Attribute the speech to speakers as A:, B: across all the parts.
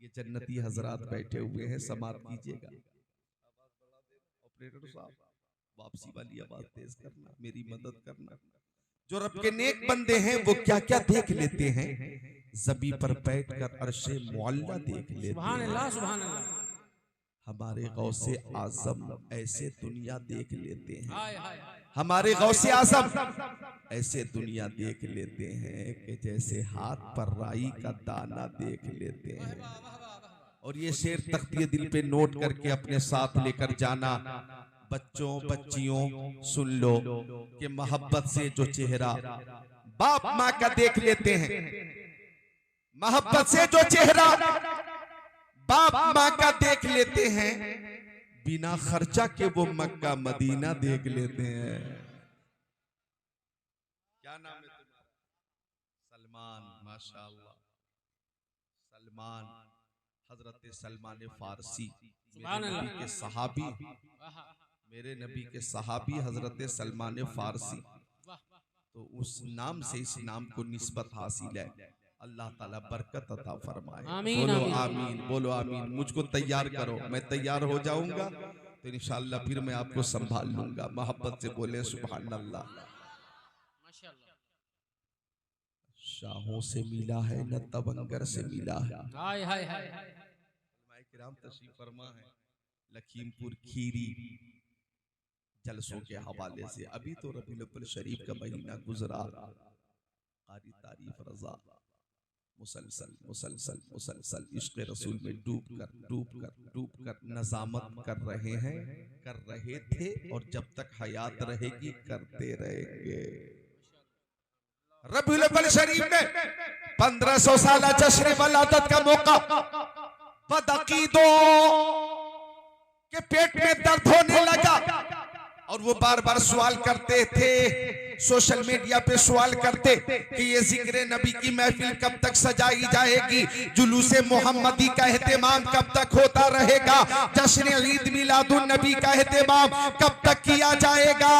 A: ये जन्नती हजरात बैठे हुए हैं, समाप्त कीजिएगा। ऑपरेटर साहब वापसी वाली आवाज तेज करना, मेरी मदद करना। जो रब के नेक बंदे हैं वो क्या क्या देख लेते हैं, ज़मी पर बैठकर अर्शे मुअल्ला देख लेते हैं।
B: सुभान अल्लाह, सुभान अल्लाह।
A: हमारे गौसे आजम ऐसे दुनिया देख लेते हैं,
B: हाय हाय हाय।
A: हमारे गौसे आजम ऐसे दुनिया देख लेते हैं कि जैसे हाथ पर राई का दाना देख लेते हैं। और ये शेर तख्तिए दिल पे नोट करके अपने साथ लेकर जाना। बच्चों बच्चियों सुन लो कि मोहब्बत से जो चेहरा बाप माँ का देख लेते हैं, मोहब्बत से जो चेहरा बाप माँ का देख लेते हैं, बिना खर्चा के वो मक्का मदीना देख लेते हैं। क्या नाम है तुम्हारा? सलमान, माशाअल्लाह। सलमान, हजरत सलमान फारसी, मेरे नबी के सहाबी, मेरे नबी के सहाबी हजरत सलमान फारसी। तो उस नाम से इस नाम को निस्बत हासिल है। अल्लाह ताला बरकत अता फरमाए।
B: आमीन,
A: बोलो
B: आमीन।
A: आमीन, बोलो आमीन। मुझको तैयार करो, मैं तैयार हो जाऊंगा तो इंशाअल्लाह फिर मैं आपको संभाल लूंगा। मोहब्बत से बोले सुभान अल्लाह।
B: माशाअल्लाह।
A: शाहों से मिला है न तवंगर से मिला है।
B: हाय हाय हाय।
A: किराम तशरीफ फरमा है लखीमपुर खीरी जलसों के हवाले से। अभी तो रबीउल अव्वल शरीफ का महीना गुजरा, कारी तारीफ रजा मुसलसल मुसलसल मुसलसल इश्क़ रसूल में डूब कर नज़ामत कर रहे हैं, कर रहे थे और जब तक हयात रहेगी करते रहेंगे। रबीउल अव्वल शरीफ में 1500 साल जश्न वलादत का मौका। बदअकीदों के पेट में दर्द होने लगा और वो बार बार सवाल करते थे, सोशल मीडिया पे सवाल करते कि ये जिक्र नबी की महफिल कब तक सजाई जाएगी, जुलूसे मोहम्मदी का एहतमाम कब तक होता रहेगा, जश्न ईद मिलादुन नबी का एहतमाम कब तक किया जाएगा।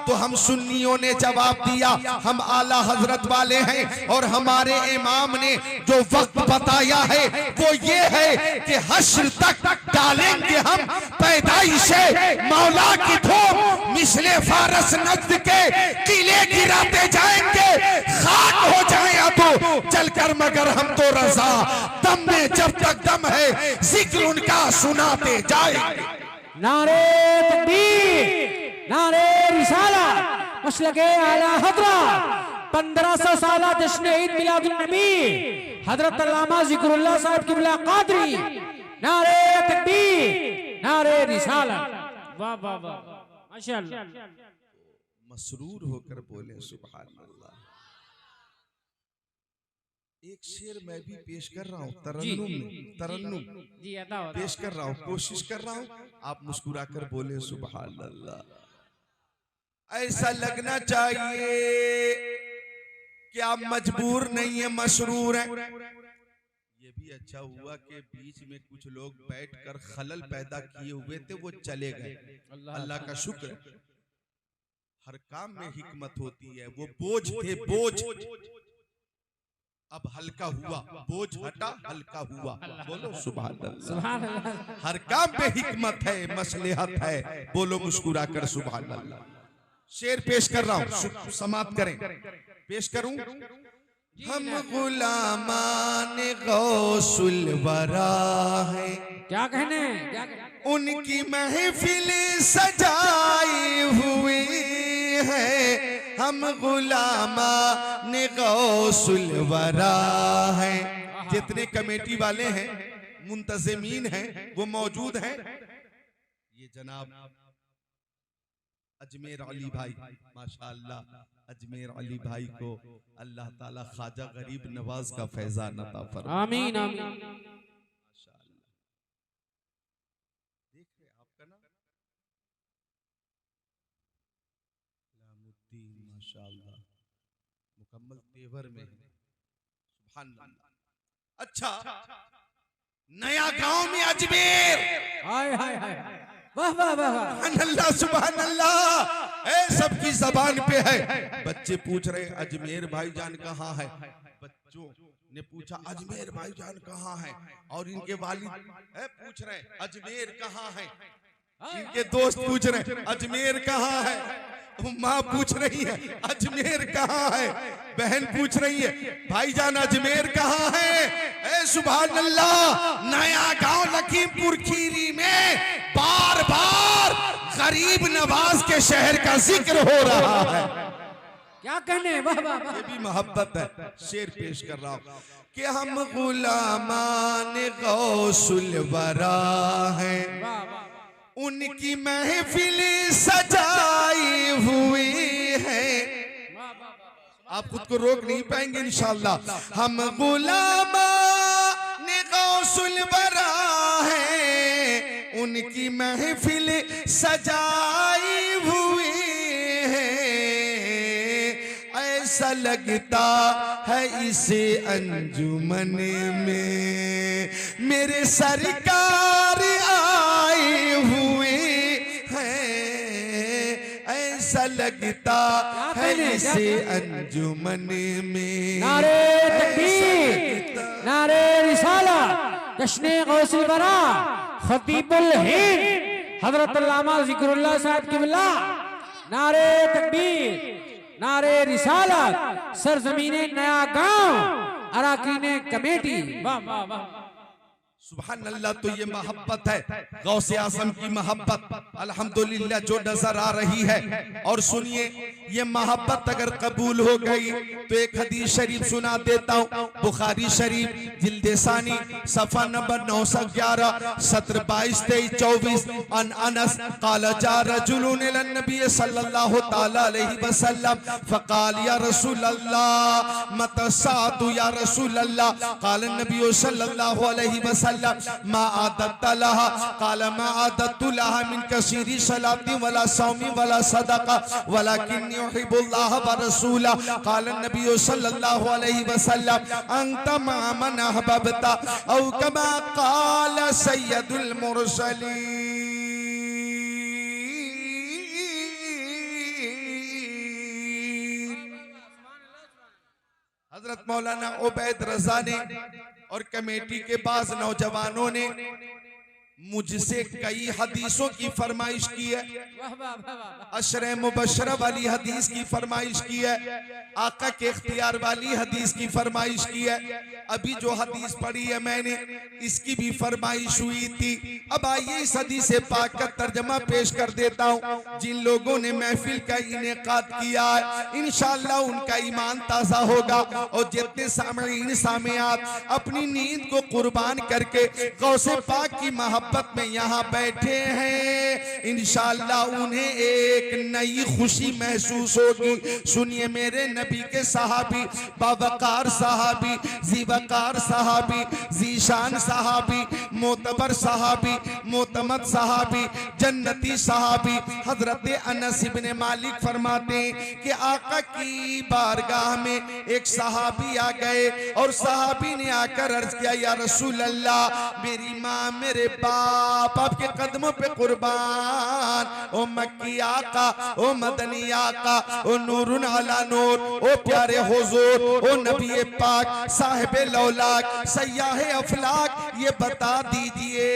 A: तो हम सुन्नियों ने जवाब दिया, हम आला हजरत वाले हैं और हमारे इमाम ने जो वक्त बताया है वो ये है कि हश्र तक डालेंगे हम पैदाइशे मौला की धूम, मिसले फारस नज्द के किले गिराते जाएंगे, खाक हो जाए तो चलकर मगर हम तो रजा, दम में जब तक दम है जिक्र उनका सुनाते जाएंगे।
B: नारे तकबीर, नारे रिसालत, मसलके आला हज़रत 1500 साल जश्न ईद मिलादुन नबी हजरत अल्लामा ज़िक्रुल्लाह साहब क़िबला क़ादरी। नारे तकबीर, नारे रिसालत। वाह वाह वाह, माशाअल्लाह।
A: मसरूर होकर बोले सुभान अल्लाह। एक शेर मैं भी पेश कर रहा हूँ, तरन्नुम
B: जी अदा हो
A: पेश कर रहा हूँ, कोशिश कर रहा हूँ, आप मुस्कुरा कर बोले सुभान अल्लाह। ऐसा लगना चाहिए कि आप मजबूर नहीं है, मसरूर है। ये भी अच्छा हुआ कि बीच में कुछ लोग बैठकर खलल पैदा किए हुए थे, वो चले गए। अल्लाह का शुक्र। हर काम में हिकमत होती है। वो बोझ थे, बोझ अब हल्का हुआ, बोझ हटा हल्का हुआ। बोलो सुभान अल्लाह। हर काम में हिकमत है, मसलहत है। बोलो मुस्कुरा कर सुभान अल्लाह। शेर पेश कर रहा हूँ, समाप्त करें। पेश करूं। हम गुलामान गौसुल वरा है, क्या कहने, उनकी महफिल सजाई हुई है। हम गुलामान गौसुल वरा है। जितने कमेटी वाले हैं, मुंतज़िमीन हैं, वो मौजूद हैं। ये जनाब अजमेर अली भाई, माशाअल्लाह अजमेर अली भाई को अल्लाह ताला ख्वाजा गरीब नवाज का फैजान अता फरमाए।
B: आमीन आमीन।
A: माशाअल्लाह। देख रहे आपका नाम लामुद्दीन, माशाअल्लाह मुकम्मल तेवर में है। सुभान अल्लाह। अच्छा, नया गांव में अजमेर, हाय हाय हाय, वाह वाह वाह, अल्लाह सुभान अल्लाह। सबकी जबान पे है। बच्चे पूछ रहे अजमेर भाईजान कहाँ है, बच्चों ने पूछा अजमेर भाईजान कहाँ है, और इनके वालिद पूछ रहे हैं अजमेर कहाँ है, इनके दोस्त पूछ रहे हैं अजमेर कहाँ है, माँ पूछ रही है अजमेर कहाँ है, बहन पूछ रही है भाईजान अजमेर कहाँ है। सुभान अल्लाह, नया गांव लखीमपुर खीरी में बार बार गरीब नवाज के शहर का जिक्र हो रहा है।
B: क्या कहने, वाह वाह वाह।
A: ये भी मोहब्बत है। शेर पेश कर रहा हूं कि हम गुलामान गौसुल वरा हैं,
B: वाह वाह।
A: उनकी महफिल सजाई हुई है। आप खुद को रोक नहीं पाएंगे इंशाअल्लाह। हम गुलामान गौसुल वरा हैं, उनकी महफिल सजाई हुई है। ऐसा लगता है इसे अंजुमन में मेरे सरकार आए हुए हैं। ऐसा लगता है इसे अंजुमन में।
B: नारे तकबीर, नारे रिसालत, जश्न गौसुल वरा, खतीबुल हिंद हजरत अल्लामा जिक्रुल्लाह साहब किबला। नारे तकबीर, नारे रिसालत, सरजमीने नया गांव, अराकीने कमेटी। वाह वाह वाह।
A: सुभान अल्लाह। तो ये मोहब्बत है गौसे आजम की मोहब्बत अल्हम्दुलिल्लाह जो नजर आ रही है। और सुनिए, ये मोहब्बत अगर कबूल हो गई तो एक हदीस शरीफ सुना देता हूँ। बुखारी शरीफ जिल्द सानी सफा नंबर 911 सत्र 22 23 24 अन अनस क़ाल जा रजुलुन इलन नबी सल्लल्लाहु तआला अलैहि वसल्लम फ़क़ाल या रसूल अल्लाह मता सादु या रसूल अल्लाह। क़ाल नबी सल्लल्लाहु अलैहि वसल्लम मा आदत लहा। क़ाल मा आदत लहा मिन कसीरी सलाती वला सौमी वला सदका वलाकिन युहिब्बुल्लाह व रसूला। क़ाल नबी सल्लल्लाहु अलैहि वसल्लम अंत मा मन अहबब्ता औ कमा क़ाल सय्यदुल मुरसलीन। हजरत मौलाना उबैद रजा ने और कमेटी के बाज नौजवानों ने मुझसे कई हदीसों की फरमाइश की है। अशरे मुबशरा वाली हदीस की फरमाइश की है, आका के इख्तियार वाली हदीस की फरमाइश की है। अभी जो हदीस पढ़ी है मैंने, इसकी भी फरमाइश हुई थी। अब आइए इस हदीस पाक का तर्जमा पेश कर देता हूँ। जिन लोगों ने महफिल का इनेकाद किया है इंशाअल्लाह उनका ईमान ताज़ा होगा। और जितने सामईन सामियात अपनी नींद को कुर्बान करके गौसे पाक की मोहब्बत में यहाँ बैठे हैं, इंशाअल्लाह उन्हें एक नई खुशी महसूस होगी। सुनिए, मेरे नबी के सहाबी, बावकार सहाबी, जीवकार सहाबी, जीशान सहाबी, मोतबर सहाबी, मोतमद सहाबी, जन्नती सहाबी हजरत अनस इब्ने मालिक फरमाते हैं कि आका की बारगाह में एक सहाबी आ गए और सहाबी ने आकर अर्ज किया, या रसूल अल्लाह, मेरी माँ मेरे बाप आपके कदमों पे कुर्बान। ओ मक्की आका, ओ मदनी आका, ओ नूरुन अला नूर, ओ प्यारे हुजूर, ओ नबी पाक, साहिबे लौलाक, सयाहे अफलाक, ये बता दीजिए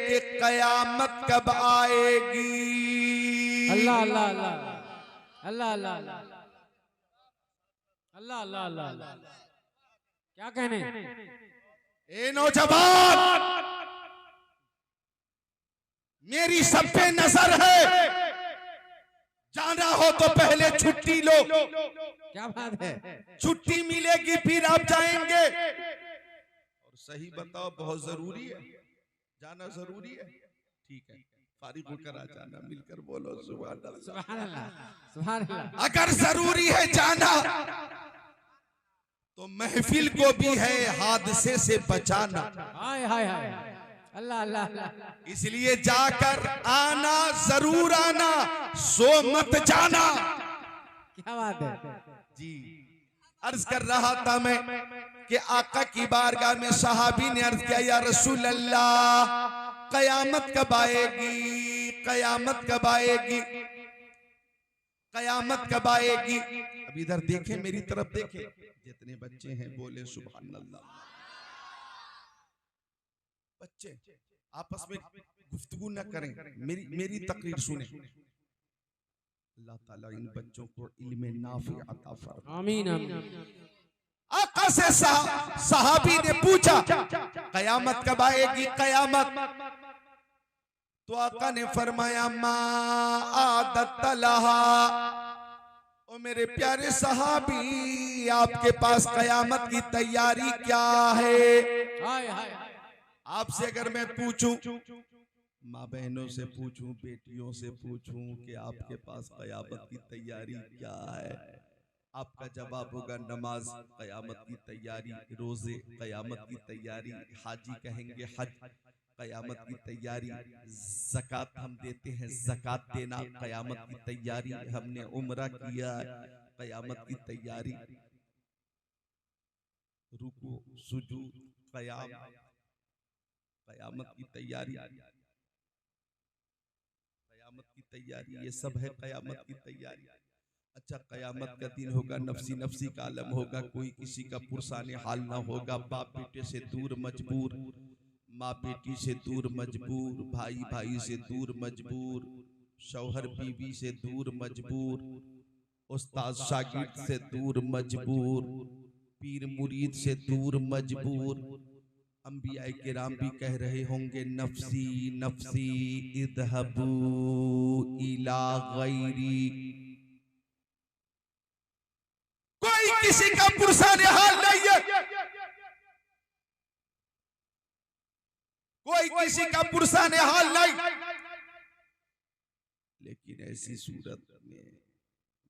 A: कि कयामत कब आएगी।
B: अल्लाह अल्लाह अल्लाह अल्लाह अल्लाह अल्लाह अल्लाह अल्लाह। क्या कहने,
A: ए नौजवान, मेरी सब पे नजर है, जाना हो तो पहले छुट्टी लो।
B: क्या बात है,
A: छुट्टी मिलेगी फिर आप जाएंगे। और सही बताओ, बहुत जरूरी है जाना, जरूरी है? ठीक है, फारिग होकर आ जाना, मिलकर बोलो सुभान अल्लाह,
B: सुभान अल्लाह, सुभान अल्लाह।
A: अगर जरूरी है जाना तो महफिल को भी है हादसे से बचाना।
B: हाय हाय हाय, अल्लाह अल्लाह अल्लाह।
A: इसलिए जाकर आना, जरूर आना, सो मत जाना।
B: क्या बात है
A: जी। अर्ज कर रहा था मैं कि आका की बारगाह में सहाबी ने अर्ज किया, या रसूल अल्लाह, कयामत कब आएगी, कयामत कब आएगी, कयामत कब आएगी। अब इधर देखें, मेरी तरफ देखें, जितने बच्चे हैं बोले सुभान अल्लाह। बच्चे आपस में गुफ्तगू न करें, मेरी तकरीर सुने। अल्लाह ताला इन बच्चों को इल्म नाफी अता फरमाए।
B: आमीन आमीन।
A: आका से सहाबी ने पूछा कयामत कब आएगी कयामत? तो आका ने फरमाया मा आदत लहा। ओ मेरे प्यारे सहाबी, आपके पास कयामत की तैयारी क्या है?
B: हाय हाय।
A: आपसे अगर मैं पूछूं, माँ बहनों से पूछूं, बेटियों से पूछूं कि आपके पास कयामत की तैयारी क्या है, आपका जवाब होगा नमाज कयामत की तैयारी, रोजे कयामत की तैयारी, हाजी कहेंगे हज कयामत की तैयारी, ज़कात हम देते हैं ज़कात देना कयामत की तैयारी, हमने उम्रा किया कयामत की तैयारी, रुकू सुजूद कयाम कयामत की तैयारी, कयामत की तैयारी, ये सब है कयामत की तैयारी। अच्छा, कयामत का दिन होगा, नफसी नफसी का आलम होगा, कोई किसी का पुरसाने हाल ना होगा, बाप बेटे से दूर मजबूर, माँ बेटी से दूर मजबूर, भाई भाई से दूर मजबूर, शौहर बीवी से दूर मजबूर, उस्ताद शागिर्द से दूर मजबूर, पीर मुरीद से दूर मजबूर। अंबियाए किराम भी कह रहे होंगे नफसी नफसी इद्हबू इला गैरी। कोई किसी का पुरसाने हाल नहीं है, कोई किसी का पुरसाने हाल नहीं। लेकिन ऐसी सूरत में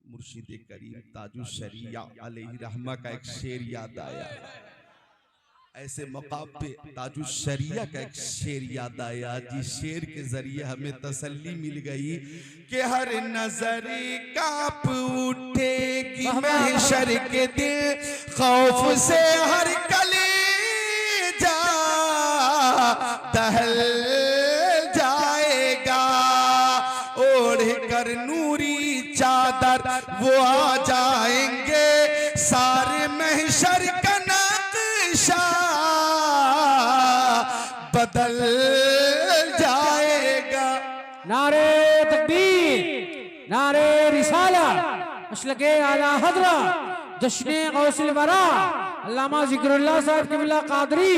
A: मुर्शिद करीम ताजुश शरिया अलैहि रहमा का एक शेर याद आया। ऐसे मकाम पे ताजुश शरिया का एक शेर याद आया, जिस शेर के जरिए हमें तसल्ली मिल गई कि हर नजर कांप उठेगी महशर के दिन, खौफ से हर कलेजा दहल जाएगा, ओढ़ कर नूरी चादर वो आ जाएंगे, सारे महशर का नक्शा बदल जाएगा।
B: नारे तकबीर, नारे रिसाला, मशलके आला हजरा, जश्ने गौसिल वरा, अल्लामा जिक्रुल्लाह साहब क़िबला कादरी।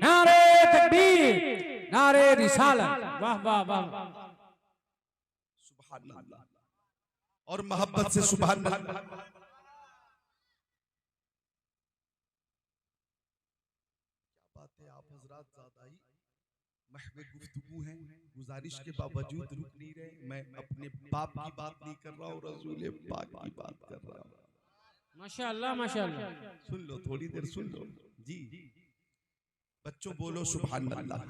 B: नारे तकबीर, नारे रिसाला। वाह वाह वाह।
A: सुभान अल्लाह। और मोहब्बत से सुभान अल्लाह। आप हजरात ज़्यादा ही महवे गुफ्तगू हैं, गुजारिश के बावजूद रुक नहीं रहे। मैं अपने बाप की बात नहीं कर रहा हूँ, रसूल पाक की बात कर रहा हूँ।
B: माशाअल्लाह माशाअल्लाह।
A: सुन लो, थोड़ी देर सुन लो जी। बच्चों बोलो सुभान अल्लाह।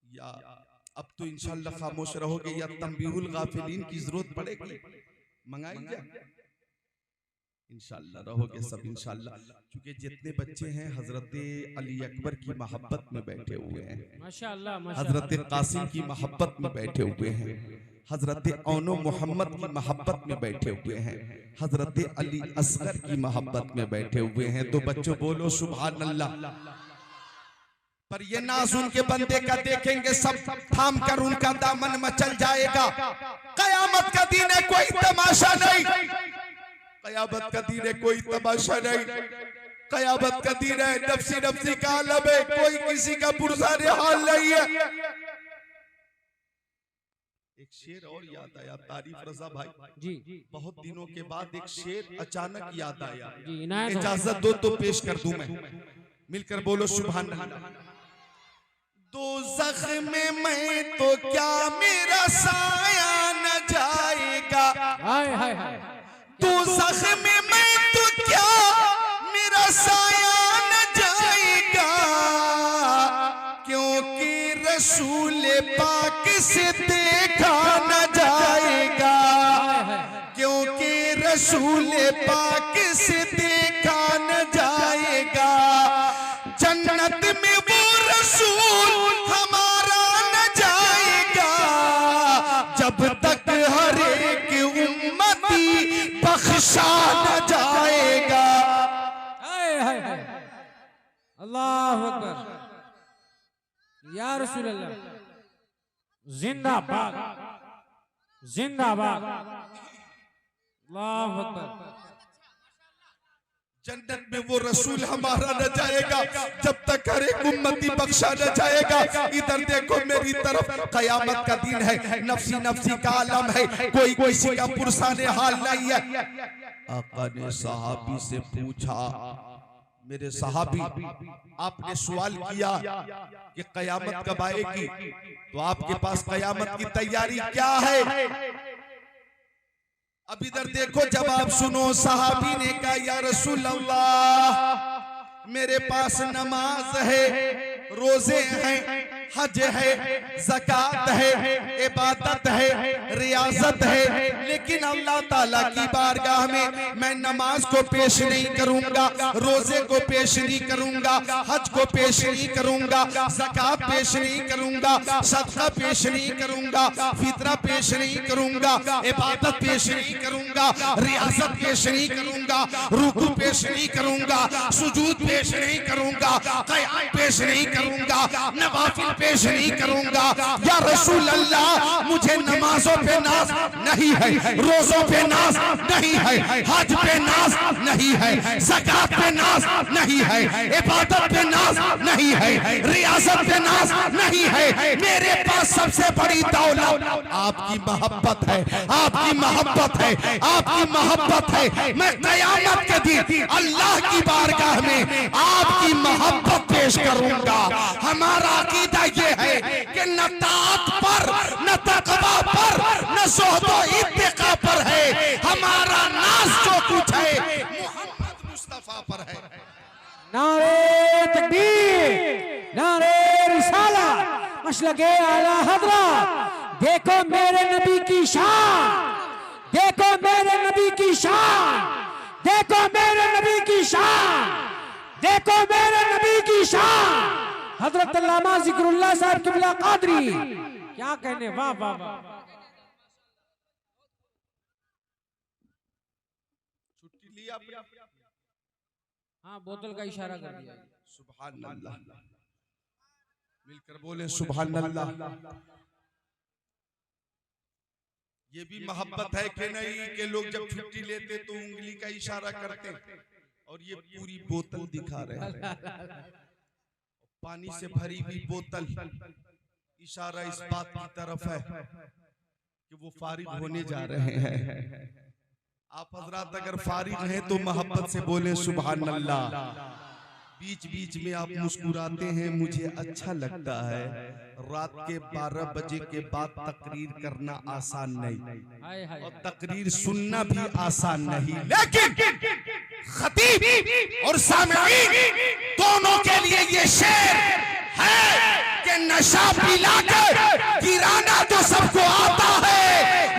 A: या अब तो इंशाअल्लाह खामोश रहोगे या तंबीहुल गाफिलीन की जरूरत पड़ेगी, मंगाई जाए इंशाअल्लाह। रहोगे सब इंशाअल्लाह, क्योंकि जितने बच्चे हैं हजरत अली अकबर की मोहब्बत में बैठे हुए हैं,
B: माशाअल्लाह,
A: हजरत कासिम की मोहब्बत में बैठे हुए हैं, हजरत औनो मोहम्मद की मोहब्बत में बैठे हुए हैं, हजरत अली असगर की मोहब्बत में बैठे हुए हैं। तो बच्चों बोलो सुभान अल्लाह। पर ये नाज उनके बंदे का देखेंगे सब थाम कर उनका दामन मचल जाएगा। कयामत का दिन है, कोई तमाशा नहीं। कयामत का दिन है, कोई तमाशा नहीं। कयामत का दिन है, नफसी नफसी का आलम है, कोई किसी का पुरसाने हाल नहीं है। एक शेर और याद आया, तारीफ रजा भाई
B: जी।
A: बहुत दिनों के बाद एक शेर अचानक याद आया,
B: जी, इनायत हो।
A: इजाजत दो तो पेश कर दूं मैं। मिलकर बोलो सुभान अल्लाह। दोज़ख में मैं तो क्या मेरा साया न जाएगा,
B: हाय हाय हाय।
A: दोज़ख में मैं तो क्या मेरा साया न जाएगा, क्योंकि रसूल पाक से देखा न जाएगा, क्योंकि रसूल पाक से देखा न जाएगा। जन्नत में वो रसूल हमारा न जाएगा, जब तक हर एक उम्मती
B: अल्लाह अकबर या रसूल अल्लाह जिंदाबाद जिंदाबाद अल्लाह अकबर।
A: जन्नत में वो रसूल हमारा न जाएगा जब तक हर एक उम्मती बख्शा न जाएगा। इधर देखो मेरी तरफ, कयामत का दिन है, नफसी नफसी का आलम है, कोई किसी का पुरसाने हाल नहीं है। आका ने सहाबी से पूछा, मेरे सहाबी आपने सवाल किया कि कयामत कब आएगी, तो आपके पास कयामत की तैयारी क्या है? अब इधर देखो जवाब सुनो। सहाबी ने कहा, या रसूल अल्लाह मेरे पास नमाज है, रोजे हैं, हज है, ज़कात है, इबादत है, रियाजत है, लेकिन अल्लाह ताला की बारगाह में मैं नमाज को पेश नहीं करूंगा, रोजे को पेश नहीं करूंगा, हज को पेश नहीं करूंगा, ज़कात पेश नहीं करूंगा, सदका पेश नहीं करूंगा, फितरा पेश नहीं करूंगा, इबादत पेश नहीं करूंगा, रियाजत पेश नहीं करूंगा, रुकू पेश नहीं करूंगा, सुजूद पेश नहीं करूंगा, क़याम पेश नहीं करूंगा, नवाफिल पेश नहीं करूंगा। या रसूल अल्लाह मुझे नमाजों पे नाज नहीं है, रोजों पे नाज नहीं है, हज पे नाज नहीं है, ज़कात पे नाज नहीं है, इबादत पे नाज नहीं है, रियासत पे नाज नहीं है। मेरे पास सबसे बड़ी दौलत आपकी मोहब्बत है, आपकी मोहब्बत है, आपकी मोहब्बत है। मैं क़यामत के दिन अल्लाह की बारगाह में आपकी मोहब्बत पेश करूंगा। हमारा अकीदा ये है कि न ताअत पर, न तक़वा पर, न ज़ुहद व इत्तिक़ा पर है, हमारा नाज जो कुछ है मोहम्मद मुस्तफा पर है।
B: नारे तकबीर, नारे रिसाला, मशलके आला हज़रत। देखो मेरे नबी की शान, देखो मेरे नबी की शान, देखो मेरे नबी की शान, देखो मेरे नबी की शान। हजरत अल्लामा ज़िक्रुल्लाह साहब क़िबला क़ादरी, क्या कहने, वाह वाह वाह।
A: छुट्टी लिया,
B: हाँ बोतल का इशारा कर दिया।
A: सुभान अल्लाह, मिलकर बोले सुभान अल्लाह। ये भी मोहब्बत है कि नहीं कि लोग जब छुट्टी लेते तो उंगली का इशारा करते और ये पूरी बोतल दिखा रहे हैं, पानी से भरी हुई बोतल। इशारा इस बात की तरफ है कि वो फारिग होने जा रहे हैं। आप हजरात अगर फारिग हैं तो मोहब्बत से बोले सुभान अल्लाह। बीच बीच में आप मुस्कुराते हैं, मुझे अच्छा लगता है। रात के 12 बजे के बाद तकरीर करना आसान नहीं और तकरीर सुनना भी आसान नहीं, लेकिन खतीब और सामईन दोनों के लिए ये शेर है कि नशा पिलाकर गिराना तो सबको आता है,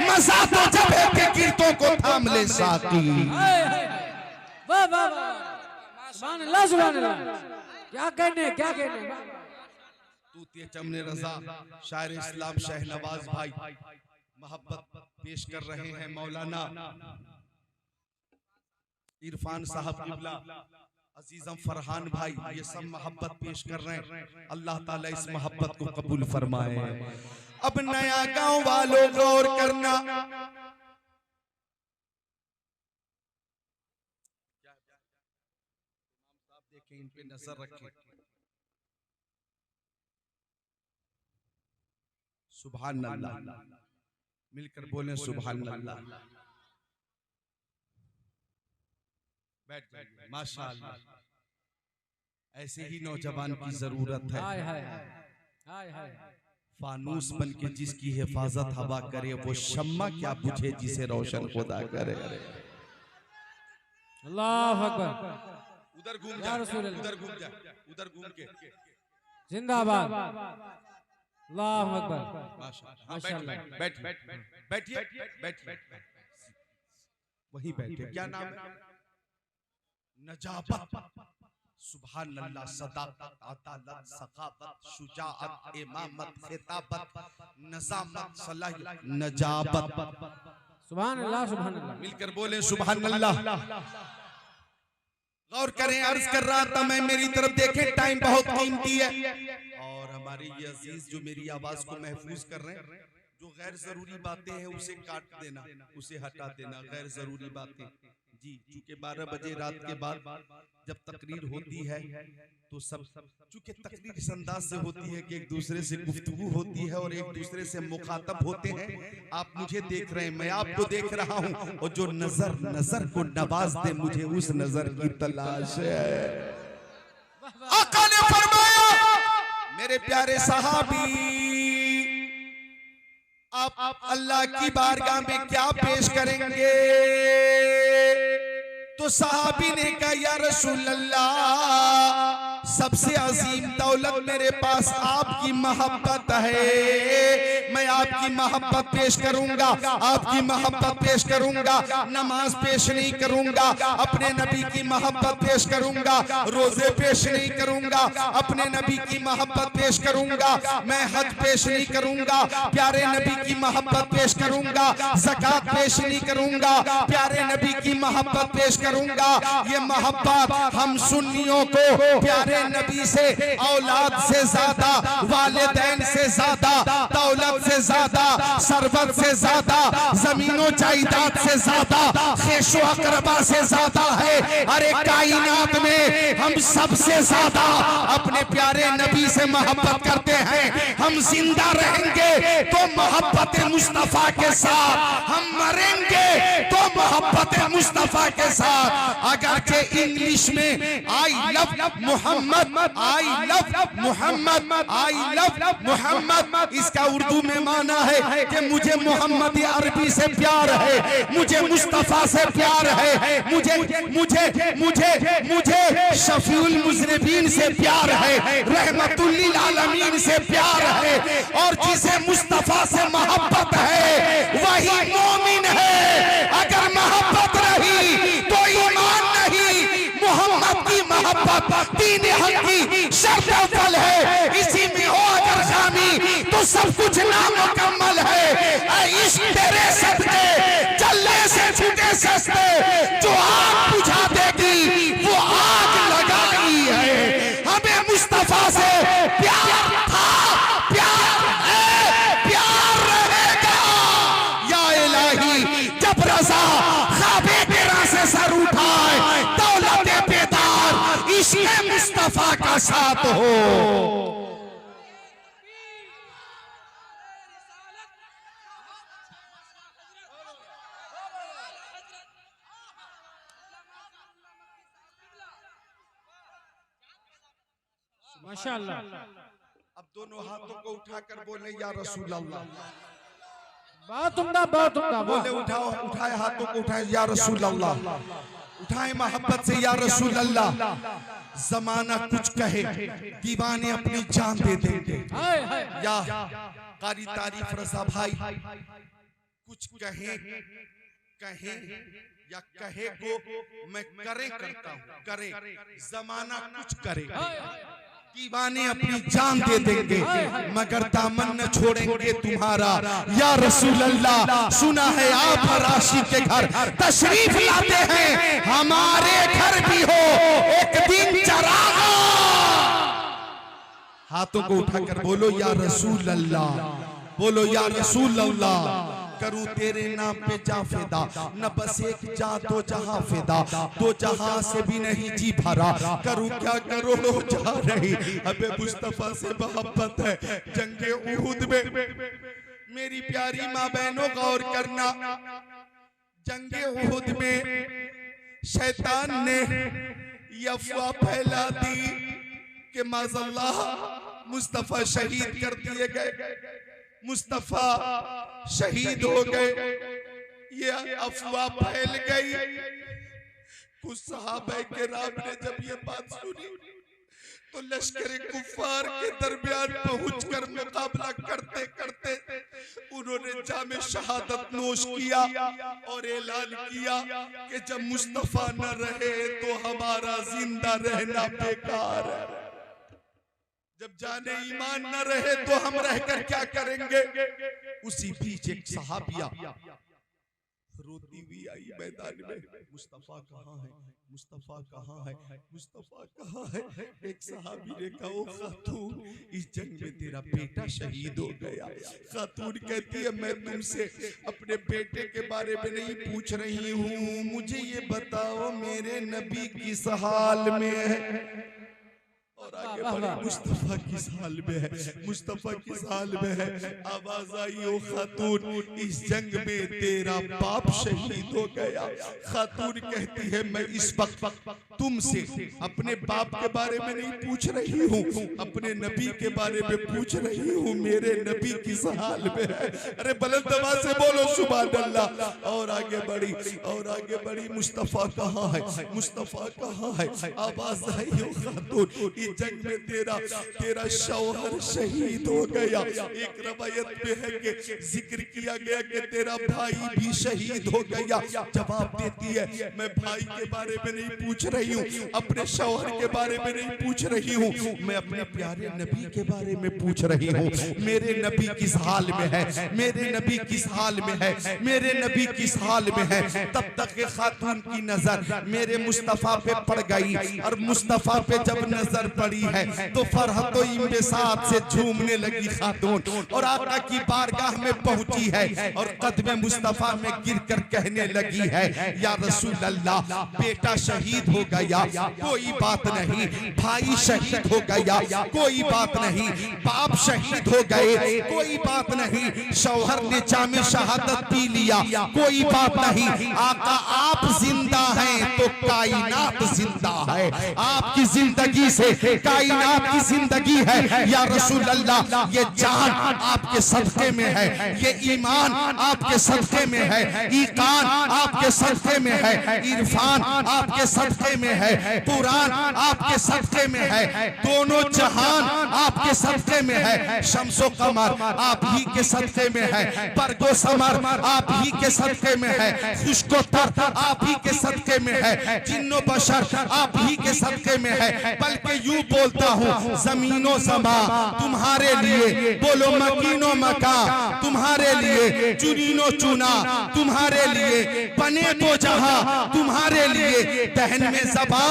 A: मजा तो जब है कि गिरतों को थाम ले साकी।
B: वाह वाह वाह, सुभान अल्लाह सुभान अल्लाह। क्या कहने, क्या कहने।
A: तूतिया चमने रजा शायर इस्लाम शहनवाज भाई मोहब्बत पेश कर रहे हैं। मौलाना इरफान साहब क़िबला, अजीजम फरहान भाई, ये सब मोहब्बत पेश कर रहे हैं। अल्लाह ताला इस मोहब्बत को कबूल फरमाए। अब नया गांव वालों गौर करना, देखें इन पे नजर रखें। सुभान अल्लाह, मिलकर बोले सुभान अल्लाह। बैठ जाइए, माशाअल्लाह। ऐसे ही नौजवान की जरूरत है।
B: हाय हाय हाय हाय।
A: फानूस बन के जिसकी हिफाजत हवा करे, वो शम्मा क्या बुझे जिसे रोशन खुदा करे।
B: अल्लाह अकबर।
A: उधर घूम
B: या
A: जा,
B: रसूल अल्लाह।
A: उधर घूम जा, उधर घूम के।
B: जिंदाबाद। अल्लाह अकबर।
A: माशाअल्लाह। हाँ, बैठिए, बैठिए, वही बैठे। क्या नाम है? नजाबत, सुभान अल्लाह। सदाकत, अदालत, सखावत, शुजाअत, इमामत, खिताबत, नज़ामत, सलाहियत, नजाबत।
B: सुभान अल्लाह सुभान अल्लाह।
A: मिलकर बोले सुभान अल्लाह। गौर करें, अर्ज कर रहा था मैं, मेरी तरफ देखें, टाइम बहुत कीमती है। और हमारे ये अजीज जो मेरी आवाज को महफूज कर रहे हैं, जो गैर जरूरी बातें हैं उसे काट देना, उसे हटा देना, गैर जरूरी बातें जी। चूंकि 12 बजे रात के बाद जब तकरीर होती है तो सब, चूंकि तकरीर इस अंदाज से होती है कि एक दूसरे से गुफ्तगू होती है और एक दूसरे से मुखातब होते हैं। आप मुझे देख रहे हैं, मैं आपको देख रहा हूं, और जो नजर को नवाज दे, मुझे उस नजर की तलाश है। आका ने फरमाया, मेरे प्यारे सहाबी, आप अल्लाह की बारगाह में क्या पेश करेंगे? तो सहाबी ने कहा, या रसूल अल्लाह, सबसे अजीम दौलत मेरे पास आपकी मोहब्बत है। मैं आपकी मोहब्बत पेश करूंगा, आपकी मोहब्बत पेश करूंगा, नमाज पेश नहीं करूंगा, अपने नबी की मोहब्बत पेश करूंगा, रोजे पेश नहीं करूंगा, अपने नबी की मोहब्बत पेश करूंगा, मैं हज पेश नहीं करूंगा, प्यारे नबी की मोहब्बत पेश करूंगा, ज़कात पेश नहीं करूंगा, प्यारे नबी की मोहब्बत पेश करूंगा। ये मोहब्बत हम सुन्नियों को प्यारे नबी से, औलाद से ज्यादा, वालिदैन से ज्यादा, दौलत से ज्यादा, सरबत से ज्यादा, जमीनों जायदाद से ज्यादा, खेशो अकरबा से ज्यादा है। अरे कायनात में हम सबसे ज्यादा अपने प्यारे नबी से मोहब्बत करते हैं। हम जिंदा रहेंगे तो मोहब्बत मुस्तफा के साथ, हम मरेंगे तो मोहब्बत मुस्तफा के साथ। अगर के इंग्लिश में I love Mohammad, I love Mohammad, I love Mohammad, इसका उर्दू में माना है कि मुझे मोहम्मद अरबी से प्यार है, मुझे मुस्तफा से प्यार है, मुझे मुझे मुझे मुझे शफीउल मुज़निबीन से प्यार है, रहमतुल लिल आलमीन से प्यार है। और जिसे मुस्तफा से मोहब्बत है वही मोमिन है। अगर मोहब्बत रही तो ईमान नहीं, मोहम्मद की मोहब्बत दीन हक की शर्त अव्वल है। इसी में हो अगर खामी तो सब कुछ नामुकम्मल है। इश्क तेरे सदके चलने से छूटे सस्ते, जो आग बुझा देगी वो आग लगाई है। हमें मुस्तफा से प्यार था, प्यार है, प्यार रहेगा। या इलाही, जब रज़ा ख्वाबे तेरा से सर उठाए, दौलत बेदार इश्क़ मुस्तफा का साथ हो।
B: माशाअल्लाह।
A: अब दोनों हाथों को उठाकर बोले, या रसूल अल्लाह।
B: बहुत उम्दा, बहुत उम्दा।
A: बोले, उठाओ, उठाए हाथों को, उठाए, या रसूल अल्लाह। उठाए मोहब्बत से, या रसूल अल्लाह। जमाना कुछ कहे, दीवाने अपनी जान दे देंगे। या कारी तारीफ रज़ा भाई, कुछ कहे कहे या कहे को मैं करे करता हूँ, करे, जमाना कुछ करे, दीवाने अपनी जान दे देंगे मगर दामन न छोड़ेंगे तुम्हारा। या रसूल अल्लाह, सुना है आप राशि के घर तशरीफ लाते हैं, हमारे घर भी हो एक दिन चरागा। हाथों को उठाकर बोलो, या रसूल अल्लाह, बोलो, या रसूल अल्लाह। करूं तेरे नाम पे जा फिदा, न बस एक जा दो जहां फिदा, दो जहां से भी नहीं जी भरा। करूं क्या करोड़ों जा रही, अबे मुस्तफा से मोहब्बत है। जंगे उहुद में मेरी प्यारी माँ बहनों गौर करना, जंगे उहुद में शैतान ने ये अफवाह फैला दी कि माज़अल्लाह मुस्तफा शहीद कर दिए गए, मुस्तफा शहीद हो गए। ये अफवाह फैल गई। कुछ सहाबा किराम ने जब ये बात सुनी तो लश्कर कुफार के दरमियान पहुंचकर मुकाबला करते करते उन्होंने जामे शहादत नोश किया और ऐलान किया कि जब मुस्तफा न रहे तो हमारा जिंदा रहना बेकार है। जब जाने ईमान न रहे तो हम रहकर क्या करेंगे। उसी बीच एक सहाबिया रोती हुई आई मैदान में, मुस्तफा कहाँ है? मुस्तफा कहाँ है, मुस्तफा कहाँ है। एक सहाबी ने कहा, ओ खातून, इस जंग में तेरा बेटा शहीद हो गया। खातून कहती है, मैं तुमसे अपने बेटे के बारे में नहीं पूछ रही हूँ, मुझे ये बताओ मेरे नबी किस हाल में है। और आगे बढ़ी, मुस्तफा किस हाल में है, मुस्तफा किस हाल में है। आवाज आई, ओ खातून, इस जंग में तेरा बाप शहीद हो गया। खातून कहती है, मैं इस वक्त तुमसे अपने बाप के बारे में नहीं पूछ रही हूँ, अपने नबी के बारे में पूछ रही हूँ, मेरे नबी किस हाल में है। अरे बुलंद आवाज से बोलो सुभान अल्लाह। और आगे बढ़ी, और आगे बढ़ी, मुस्तफा कहाँ है, मुस्तफा कहाँ है। आवाज आई, ओ खातून, जंग में तेरा शौहर शहीद हो गया। एक रवायत में है कि जिक्र किया गया कि तेरा भाई भी शहीद हो गया। जवाब देती है, मैं भाई के बारे में नहीं पूछ रही हूँ, अपने शौहर के बारे में नहीं पूछ रही हूँ, मैं अपने प्यारे नबी के बारे में पूछ रही हूँ। मेरे नबी किस हाल में है, मेरे नबी किस हाल में है, मेरे नबी किस हाल में है। तब तक के खातून की नजर मेरे मुस्तफा पे पड़ गई, और मुस्तफा पे जब नजर पड़ी है तो फरहतो इंबेसात से झूमने लगी खातून, और आका की बारगाह में पहुंची है और कदमे मुस्तफा में गिरकर कहने लगी है, या रसूल अल्लाह, बेटा शहीद हो गया कोई बात नहीं, भाई शहीद हो गया कोई बात नहीं, बाप शहीद हो गए कोई बात नहीं, शौहर ने जामे शहादत पी लिया कोई बात नहीं, आका आप जिंदा हैं तो कायनात जिंदा है, आपकी जिंदगी से कायनात की जिंदगी है। या रसूल अल्लाह, ये जान आपके सदक़े में है, ये ईमान आपके सदक़े में है, ईकान आपके सदक़े में है, इरफान आपके सदक़े में है, कुरान आपके सदक़े में है, दोनों जहान आपके सदक़े में है, शम्सो कमर आप ही के सदक़े में है, बरगो समर आप ही के सदक़े में है, खुश्को तर आप ही के सदक़े में है, जिन्नो बशर आप ही के सदक़े में है। बल्कि यूं बोलता हूँ, जमीनो समा तुम्हारे लिए, बोलो मकीनो मका तुम्हारे लिए, चुनीनो चुना तुम्हारे लिए, बने तो जहां तुम्हारे लिए, दहन में ज़बा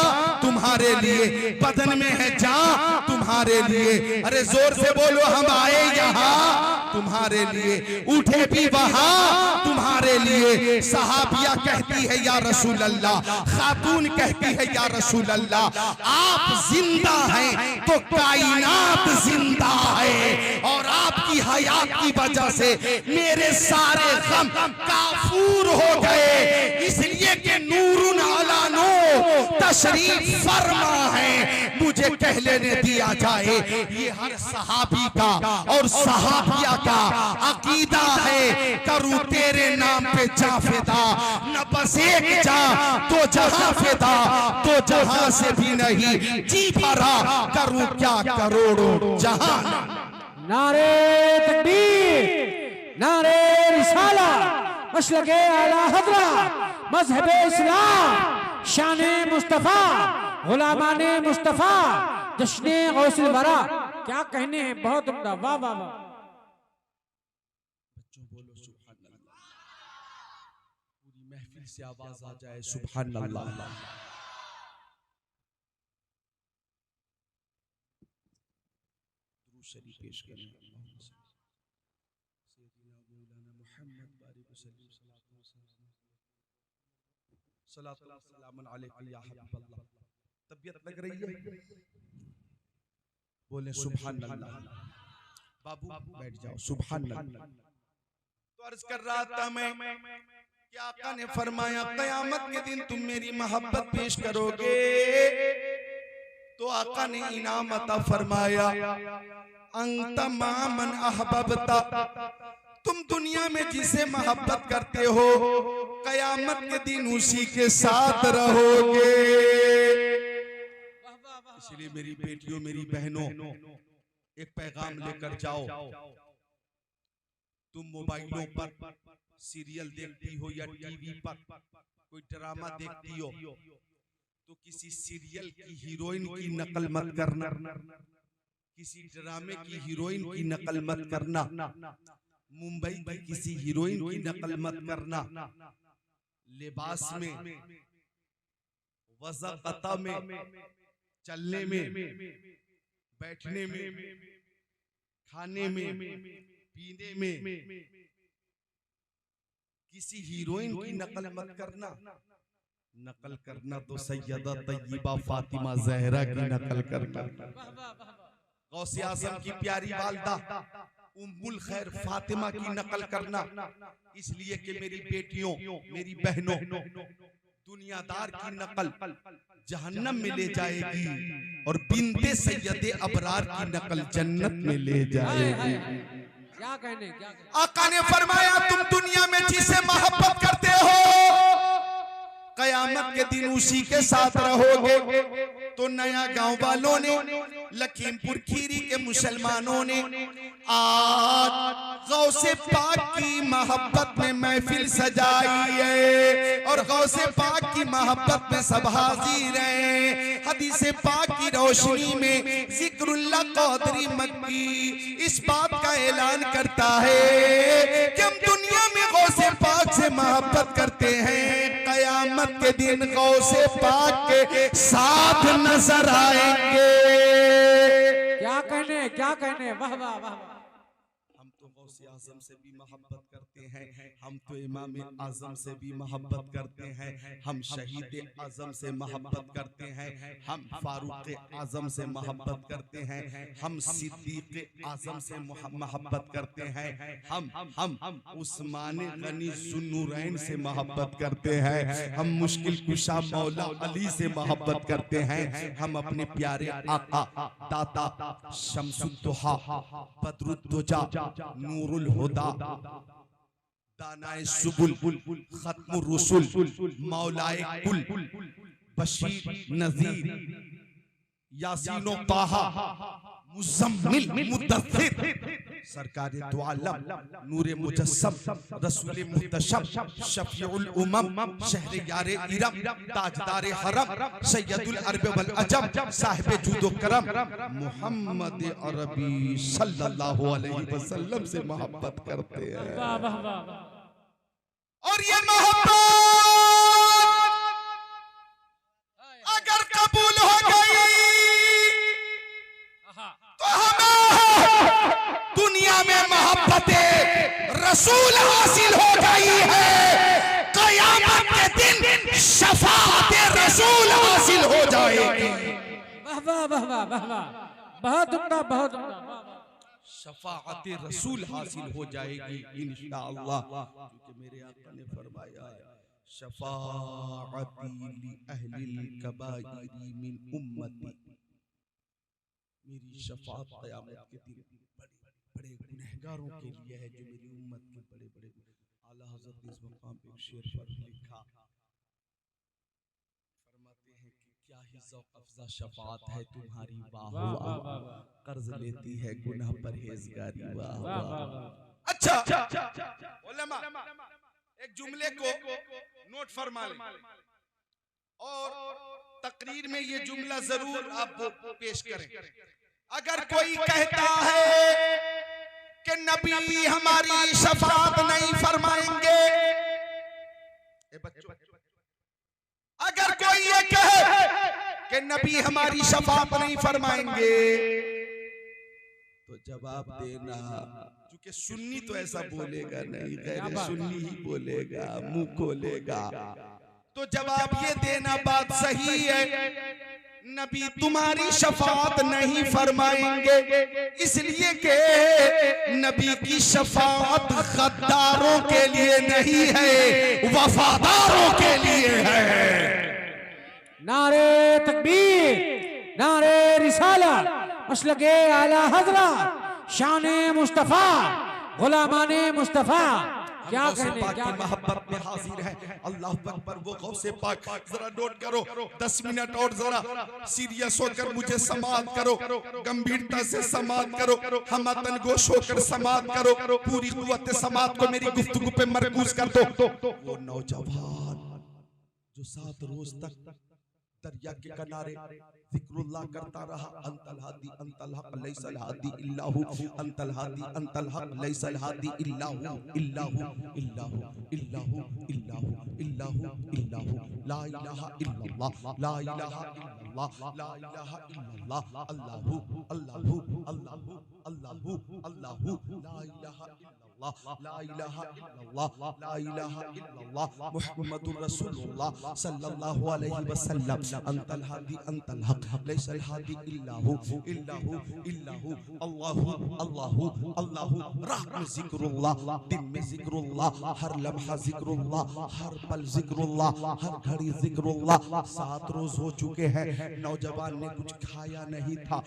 A: तुम्हारे लिए, बदन में है जान तुम्हारे लिए। अरे जोर से बोलो, हम आए यहाँ तुम्हारे लिए, उठे भी वहां तुम्हारे लिए। सहाबिया कहती है, या रसूल अल्लाह, खातून कहती है, या रसूल अल्लाह, आप जिंदा हैं तो कायनात जिंदा है, और आपकी हयात की वजह से मेरे सारे गम काफूर हो गए, इसलिए कि नूरुन अला नूर तशरीफ फरमा है। मुझे कह लेने दिया जाए, ये हर सहाबी का और सहाबिया का अकीदा है, करूं तेरे नाम पे जा फिदा, न बस एक जा तो जहां फिदा, तो जहां से भी नहीं जी भरा, करूं क्या करोड़ों जहां।
B: नारे तकबीर, नारे रिसाला, मसलके आला हज़रत, मज़हबे इस्लाम, शाने मुस्तफा, गुलामाने मुस्तफा, जश्ने गौसुल वरा। क्या कहने हैं, बहुत उम्दा, वाह वाह वाह।
A: बच्चों बोलो सुभान अल्लाह, पूरी महफिल से आवाज आ जाए सुभान अल्लाह। शरीफ पेश करें, तबीयत लग रही है, बोले सुभान अल्लाह। बाबू बैठ जाओ, सुभान अल्लाह। तो अर्ज कर रहा था मैं कि आका ने फरमाया, क़यामत के दिन तुम मेरी मोहब्बत पेश करोगे तो आका ने इनाम अता फरमाया, अंत मामन अहबबता, तुम दुनिया में जिसे मोहब्बत करते हो क़यामत के दिन उसी के साथ रहोगे। इसलिए मेरी बेटियों, मेरी बहनों, एक पैगाम लेकर जाओ। तुम मोबाइलों पर सीरियल देखती हो या टीवी पर कोई ड्रामा देखती हो तो किसी सीरियल की हीरोइन की नकल मत करना, किसी ड्रामे की हीरोइन की नकल मत करना, मुंबई की किसी हीरोइन की नकल मत करना। लिबास में वज़क़ता में, चलने में, बैठने में, खाने में, पीने में। किसी हीरोइन की नकल मत करना, नकल करना तो सैयदा तय्यबा फातिमा ज़हरा की नकल करना, गौसे आज़म की प्यारी वालदा उम्मुल खैर फातिमा की नकल करना। इसलिए कि मेरी बेटियों, मेरी बहनों, दुनियादार की नकल जहन्नम में ले जाएगी और बिन्ते सैयदे अबरार की नकल जन्नत में ले जाएगी।
B: क्या कहने, क्या कहने?
A: आका ने फरमाया तुम दुनिया में जिसे मोहब्बत करते हो कयामत के दिन उसी के साथ रहोगे। तो नया गांव वालों ने, लखीमपुर खीरी के मुसलमानों ने आज गौसे पाक की मोहब्बत में महफिल सजाई है और गौसे पाक की मोहब्बत में सब हाजिर हैं। हदीस पाक की रोशनी में जिक्रुल्लाह कौदरी मक्की इस बात का ऐलान करता है कि हम दुनिया में गौसे पाक से मोहब्बत करते हैं, कयामत के दिन गौसे पाक के साथ नजर आएंगे।
B: क्या कहने, क्या कहने? वाह वाह वाह।
A: हम तो गौसे आजम से भी मोहब्बत करते हैं, हम तो इमाम आजम से भी मोहब्बत करते हैं, हम शहीद आजम से मोहब्बत करते हैं, हम फारूक आजम से मोहब्बत करते हैं, हम सिद्दीक आजम से मोहब्बत करते हैं, हम उस्मान गनी ज़ुन्नूरैन से मोहब्बत करते हैं, हम मुश्किल कुशा मौला अली से मोहब्बत करते हैं, हम अपने प्यारे आका दाता शम्सुद्दुहा बदरुद्दुजा नूरुल हुदा दानाए सुबुल खत्मुर रुसुल मौलाए कुल बशीर नज़ीर यासीनो ताहा मुज़म्मिल मुद्दस्सिर सरकारे दो आलम नूरे मुजस्सम रसूल मुहतशम शफीउल उमम शहरे यारे इरम ताजदारे हरम सैयदुल अरब वल अजम साहिब जूदो करम मोहम्मद अरबी सल्लल्लाहु अलैहि वसल्लम से मोहब्बत करते हैं।
B: वाह वाह वाह।
A: और ये मोहब्बत अगर कबूल हो गई तो हमें दुनिया में मोहब्बत रसूल हासिल हो गई है, कयामत के दिन शफाअत रसूल हासिल हो जाएगी।
B: वाह वाह वाह वाह वाह वाह। बहुत उम्दा, बहुत उम्दा। वाह वाह।
A: शफाअत रसूल हासिल हो जाएगी इंशाअल्लाह, क्योंकि मेरे आका ने फरमाया शफाअती ली अहलिल कबाइरी मिन उम्मती, मेरी शफाअत क़यामत के दिन बड़े गुनहगारों के लिए है जो मेरी उम्मत के बड़े बड़े। आला हज़रत इस मकाम पे शेर पर लिखा फरमाते हैं कि क्या ही ज़ौक़ अफ़ज़ा शफाअत है तुम्हारी, वाह वाह, कर्ज लेती है गुनाह परहेज़गारी, वाह वाह। अच्छा उलमा एक जुमले को नोट फरमा लें और तकरीर में ये जुमला जरूर आप पेश करें। अगर कोई कहता है कि नबी हमारी शफाअत नहीं फरमाएंगे, बच्चों अगर कोई ये कहे कि नबी हमारी शफाअत नहीं फरमाएंगे तो जवाब देना, क्योंकि सुन्नी तो ऐसा बोलेगा नहीं, गैर सुन्नी ही बोलेगा, मुंह खोलेगा, तो जवाब ये देना बात सही है नबी तुम्हारी शफाअत नहीं फरमाएंगे, इसलिए कि नबी की शफाअत गद्दारों के लिए नहीं है, वफादारों के लिए है।
B: नारे तकबीर, नारे रिसालत, मसलके आला हज़रत, शाने मुस्तफा, गुलामाने मुस्तफा। क्या कहने, क्या
A: मोहब्बत में हाजिर है। अल्लाह अकबर। वो गौसे पाक जरा नोट करो, 10 मिनट और जरा सीरियस होकर मुझे समाअत करो, गंभीरता से समाअत करो, हमतन गोश होकर समाअत करो, पूरी कुव्वत समाअत को मेरी गुफ्तगू पे मरकूज कर दो। वो नौजवान जो 7 रोज तक दरिया के किनारे जिक्रुल्लाह करता रहा, अंतल हादी अंतल हक लैसल हादी इल्लाहु, अंतल हादी अंतल हक लैसल हादी इल्लाहु इल्लाहु इल्लाहु इल्लाहु इल्लाहु इल्लाहु इल्लाहु ला इलाहा इल्लल्लाह ला इलाहा इल्लल्लाह ला इलाहा इल्लल्लाह अल्लाहु अल्लाहु अल्लाहु अल्लाहु अल्लाहु ला इलाहा इल्लल्लाह ला इलाहा इल्लल्लाह ला इलाहा इल्लल्लाह मुहम्मदुर रसूलुल्लाह सल्लल्लाहु अलैहि वसल्लम अंतल हादी अंतल हक लैसल हादी इल्लाहु इल्लाहु इल्लाहु अल्लाहु अल्लाहु अल्लाहु रात में जिक्रुल्लाह, दिन में जिक्रुल्लाह, हर लम्हा जिक्रुल्लाह, हर पल जिक्रुल्लाह, हर घड़ी जिक्रुल्लाह। 7 रोज हो चुके हैं, नौजवान ने कुछ खाया नहीं था,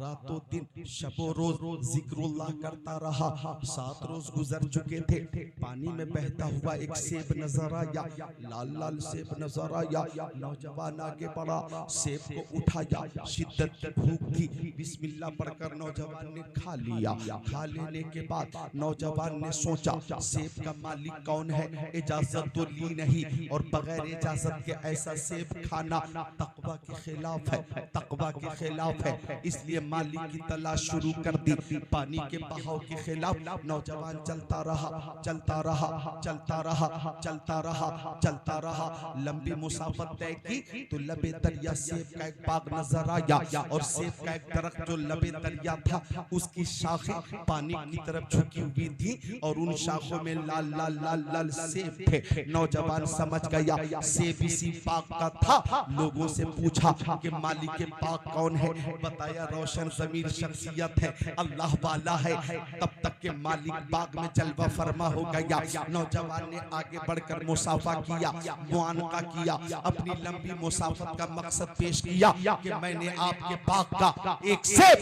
A: रातों दिन शबो रोज जिक्रुल्लाह करता रहा। 7 रोज गुजर चुके थे, पानी में बहता हुआ एक सेब नजर आया, लाल लाल सेब नजर आया। नौजवान आगे बढ़ा, सेब को उठाया, शिद्दत की भूख थी, बिस्मिल्लाह पढ़कर नौजवान ने खा लिया। खा लेने के बाद नौजवान ने सोचा सेब का मालिक कौन है, इजाजत तो ली नहीं, और बगैर इजाजत के ऐसा सेब खाना तकवा के खिलाफ है, तकवा के खिलाफ है। इसलिए मालिक की तलाश शुरू कर दी। पानी के बहाव के खिलाफ नौजवान चलता रहा, चलता रहा, चलता रहा, चलता रहा, चलता रहा। लंबी मुसाफत तय की तो लबे दरिया सेब का एक बाग नजर आया, और सेब का एक दरख्त जो लबे दरिया था उसकी शाखें पानी की तरफ झुकी हुई थी, और उन शाखों में लाल लाल लाल लाल सेब थे। नौजवान समझ गया सेब इसी बाग का था। लोगों से पूछा कि मालिक के बाग कौन है, बताया रोशन ज़मीर शख्सियत है, अल्लाह वाला है। तब तक के मालिक बाग में जलवा फरमा हो गया। नौजवान ने आगे बढ़कर मुसाफा किया, मुआनका किया, अपनी लंबी मुसाफत का मकसद पेश किया कि मैंने आपके बाग का एक सेब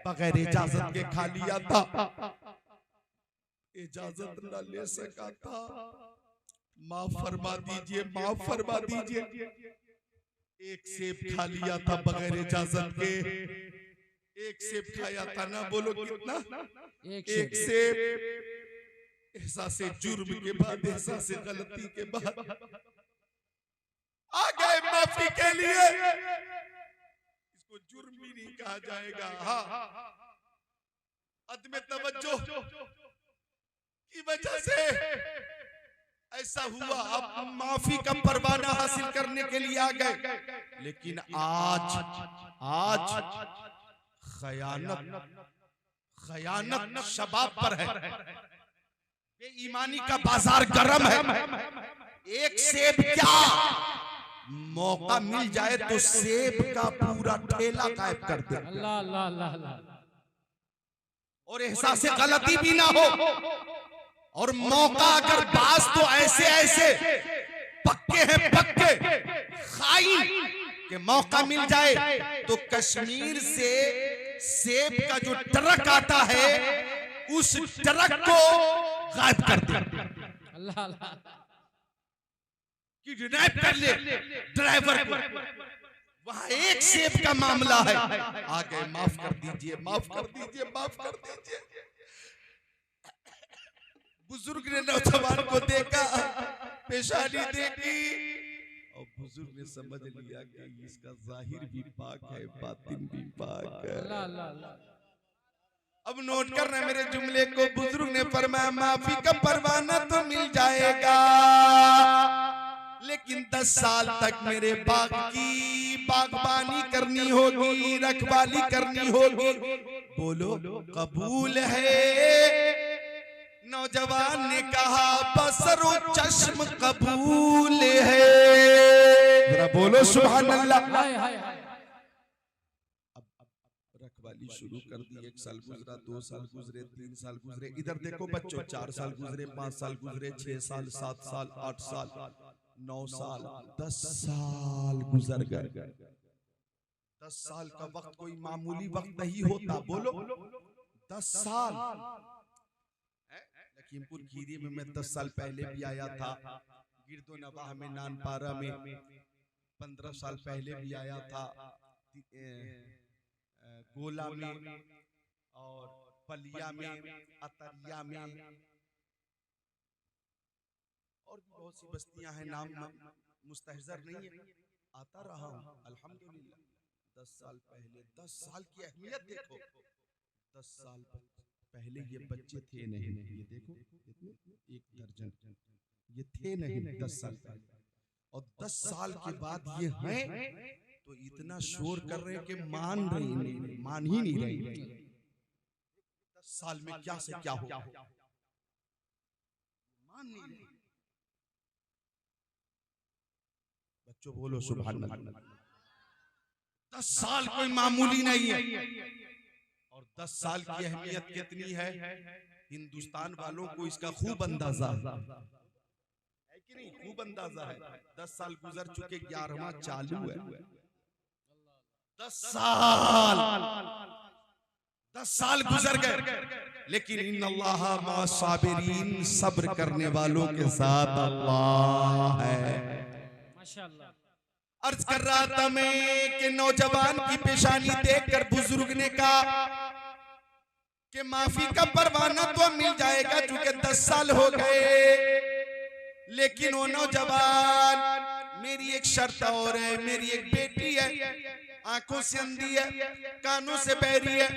A: बगैर इजाजत के खा लिया था, इजाजत न ले सका था, माफ फरमा दीजिए, माफ फरमा दीजिए। एक सेब खा लिया था बगैर इजाजत के, एक सेब खाया था ना, बोलो कितना, एक सेब। एहसासे जुर्म के बाद, एहसासे गलती के बाद आ गए माफी के लिए। इसको जुर्म भी नहीं कहा जाएगा। हाँ, अदम तवज्जो की वजह से ऐसा हुआ। अब माफी का परवाना हासिल करने के लिए आ गए, लेकिन आज खयानत शबाब पर है, बेईमानी का बाजार गर्म है। एक सेब क्या, मौका मिल जाए तो सेब का पूरा ठेला गायब कर दे।
B: अल्लाह अल्लाह अल्लाह अल्लाह।
A: और एहसास गलती भी ना हो, और मौका अगर बास तो ऐसे ऐसे पक्के हैं, पक्के खाइन के मौका मिल जाए तो कश्मीर से सेब का जो ट्रक आता है उस ट्रक को गायब कर दे,
B: अल्लाह अल्लाह,
A: किडनैप कर ले ड्राइवर को। वहां एक सेब का मामला है। आ गए, माफ कर दीजिए, माफ कर दीजिए, माफ कर दीजिए। बुजुर्ग ने नौजवान को देखा, पेशानी देखी, और बुजुर्ग ने समझ लिया कि इसका जाहिर भी पाक है, बातिन भी पाक है।
B: अल्लाह अल्लाह अल्लाह।
A: अब नोट करना मेरे जुमले को। बुजुर्ग ने फरमाया माफी का परवाना तो मिल जाएगा, लेकिन 10 साल तक मेरे बाग की बागबानी करनी होगी, रखवाली करनी होगी। बोलो कबूल है? नौजवान ने कहा बसरो चश्म कबूल है। जरा बोलो सुभान अल्लाह।
B: हाय हाय हाय।
A: रखवाली शुरू कर दी। 1 साल गुजरा, 2 साल गुजरे, 3 साल गुजरे। इधर देखो बच्चों, 4 साल गुजरे, 5 साल गुजरे, 6 साल, 7 साल, 8 साल, 9 साल, 10 साल गुजर गए। 10 साल का वक्त कोई मामूली वक्त नहीं होता। बोलो 10 साल। लखीमपुर खीरी में मैं 10 साल पहले भी आया था। गिरदो नवाह में, नानपारा में 15 साल पहले भी आया था। गोला में और पलिया में, अतरिया में, और भी बहुत सी बस्तियां हैं, नाम मुस्तहजर नहीं है, आता रहा हूं अल्हम्दुलिल्लाह। 10 साल पहले, 10 साल की अहमियत देखो। 10 साल पहले ये बच्चे थे नहीं, ये देखो एक दर्जन ये थे नहीं 10 साल पहले, और 10 साल के बाद ये हैं तो इतना शोर कर रहे हैं कि मान ही नहीं रही। 10 साल में क्या से क्या हो, मान नहीं रहे। बच्चों बोलो सुभान अल्लाह। 10 साल कोई मामूली नहीं है, और 10 साल की अहमियत कितनी है हिंदुस्तान वालों को इसका खूब अंदाजा है कि नहीं? खूब अंदाजा है। 10 साल गुजर चुके, 11वां चालू है। 10 साल गुजर गए, लेकिन इन्नल्लाह मा साबिरीन, सब्र करने वालों के साथ अल्लाह है।
B: माशाअल्लाह।
A: अर्ज कर रहा था मैं कि नौजवान की पेशानी देखकर बुजुर्ग ने कहा कि माफी का परवाना तो मिल जाएगा क्योंकि 10 साल हो गए, लेकिन वो नौजवान, मेरी एक शर्त और है, मेरी एक बेटी है, आंखों से अंधी है, कानों से बहरी है,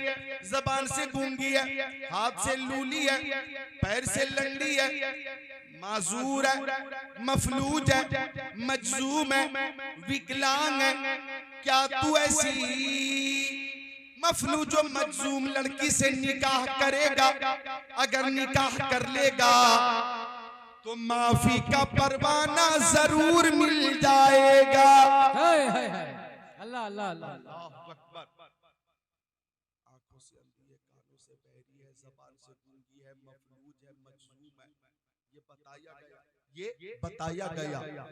A: जबान से गूंगी है, हाथ से लूली है, पैर से लंगड़ी है, माजूर है, मफलूज है, मजलूम है, विकलांग है। क्या तू ऐसी मफलूज और मजलूम लड़की से निकाह करेगा? अगर निकाह कर लेगा तो माफी का परवाना जरूर मिल जाएगा।
B: अल्लाह अल्लाह अल्लाह।
A: आंखों से अंधी है, कानों से बहरी है, जबान से गूंगी है, मफलूज है, मजलूम है, ये बताया गया।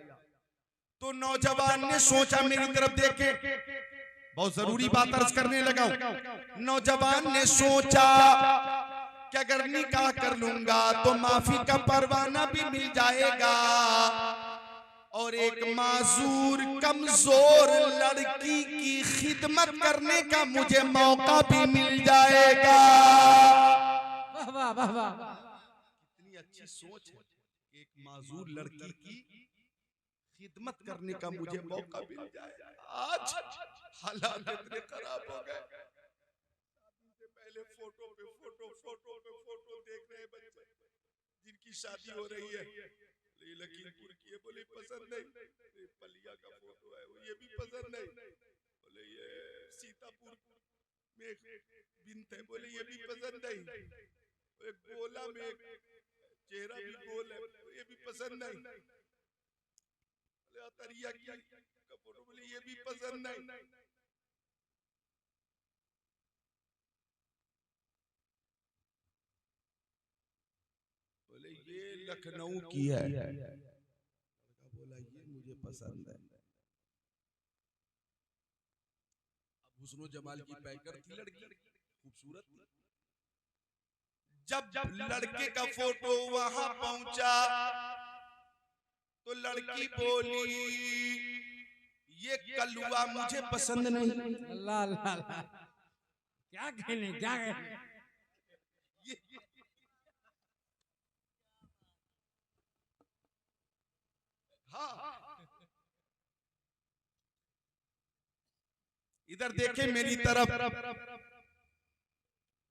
A: तो नौजवान ने सोचा, मेरी तरफ देखे, बहुत जरूरी बात अर्ज करने लगा। नौजवान ने सोचा कि अगर निकाह कर लूंगा तो माफी का परवाना भी मिल जाएगा और एक माजूर कमजोर लड़की की खिदमत करने का मुझे मौका भी मिल जाएगा।
B: वाह वाह वाह वाह।
A: कितनी अच्छी सोच है, एक माजूर लड़की की खिदमत करने का मुझे मौका मिल जाएगा। आज हालात इतने खराब हो गए, पहले फोटो पे फोटो देख रहे बच्चे जिनकी शादी हो रही है, ये लखीमपुर की है, बोले पसंद नहीं, पलिया का फोटो है वो, ये भी पसंद नहीं, बोले ये सीतापुर में बिन्त है, बोले ये भी पसंद नहीं, एक गोला में चेहरा भी गोल है, ये भी पसंद नहीं, बोले अतरिया की का फोटो, बोले ये भी पसंद नहीं। बोले ये लखनऊ की है, लड़का बोला ये मुझे पसंद है। अब हुस्नो जमाल की पैकर थी लड़की, खूबसूरत थी। जब लड़के का फोटो वहां पहुंचा तो लड़की बोली ये कलुआ मुझे पसंद नहीं।
B: अल्लाह अल्लाह अल्लाह। क्या कहने क्या कहने।
A: हाँ, इधर देखे मेरी तरफ।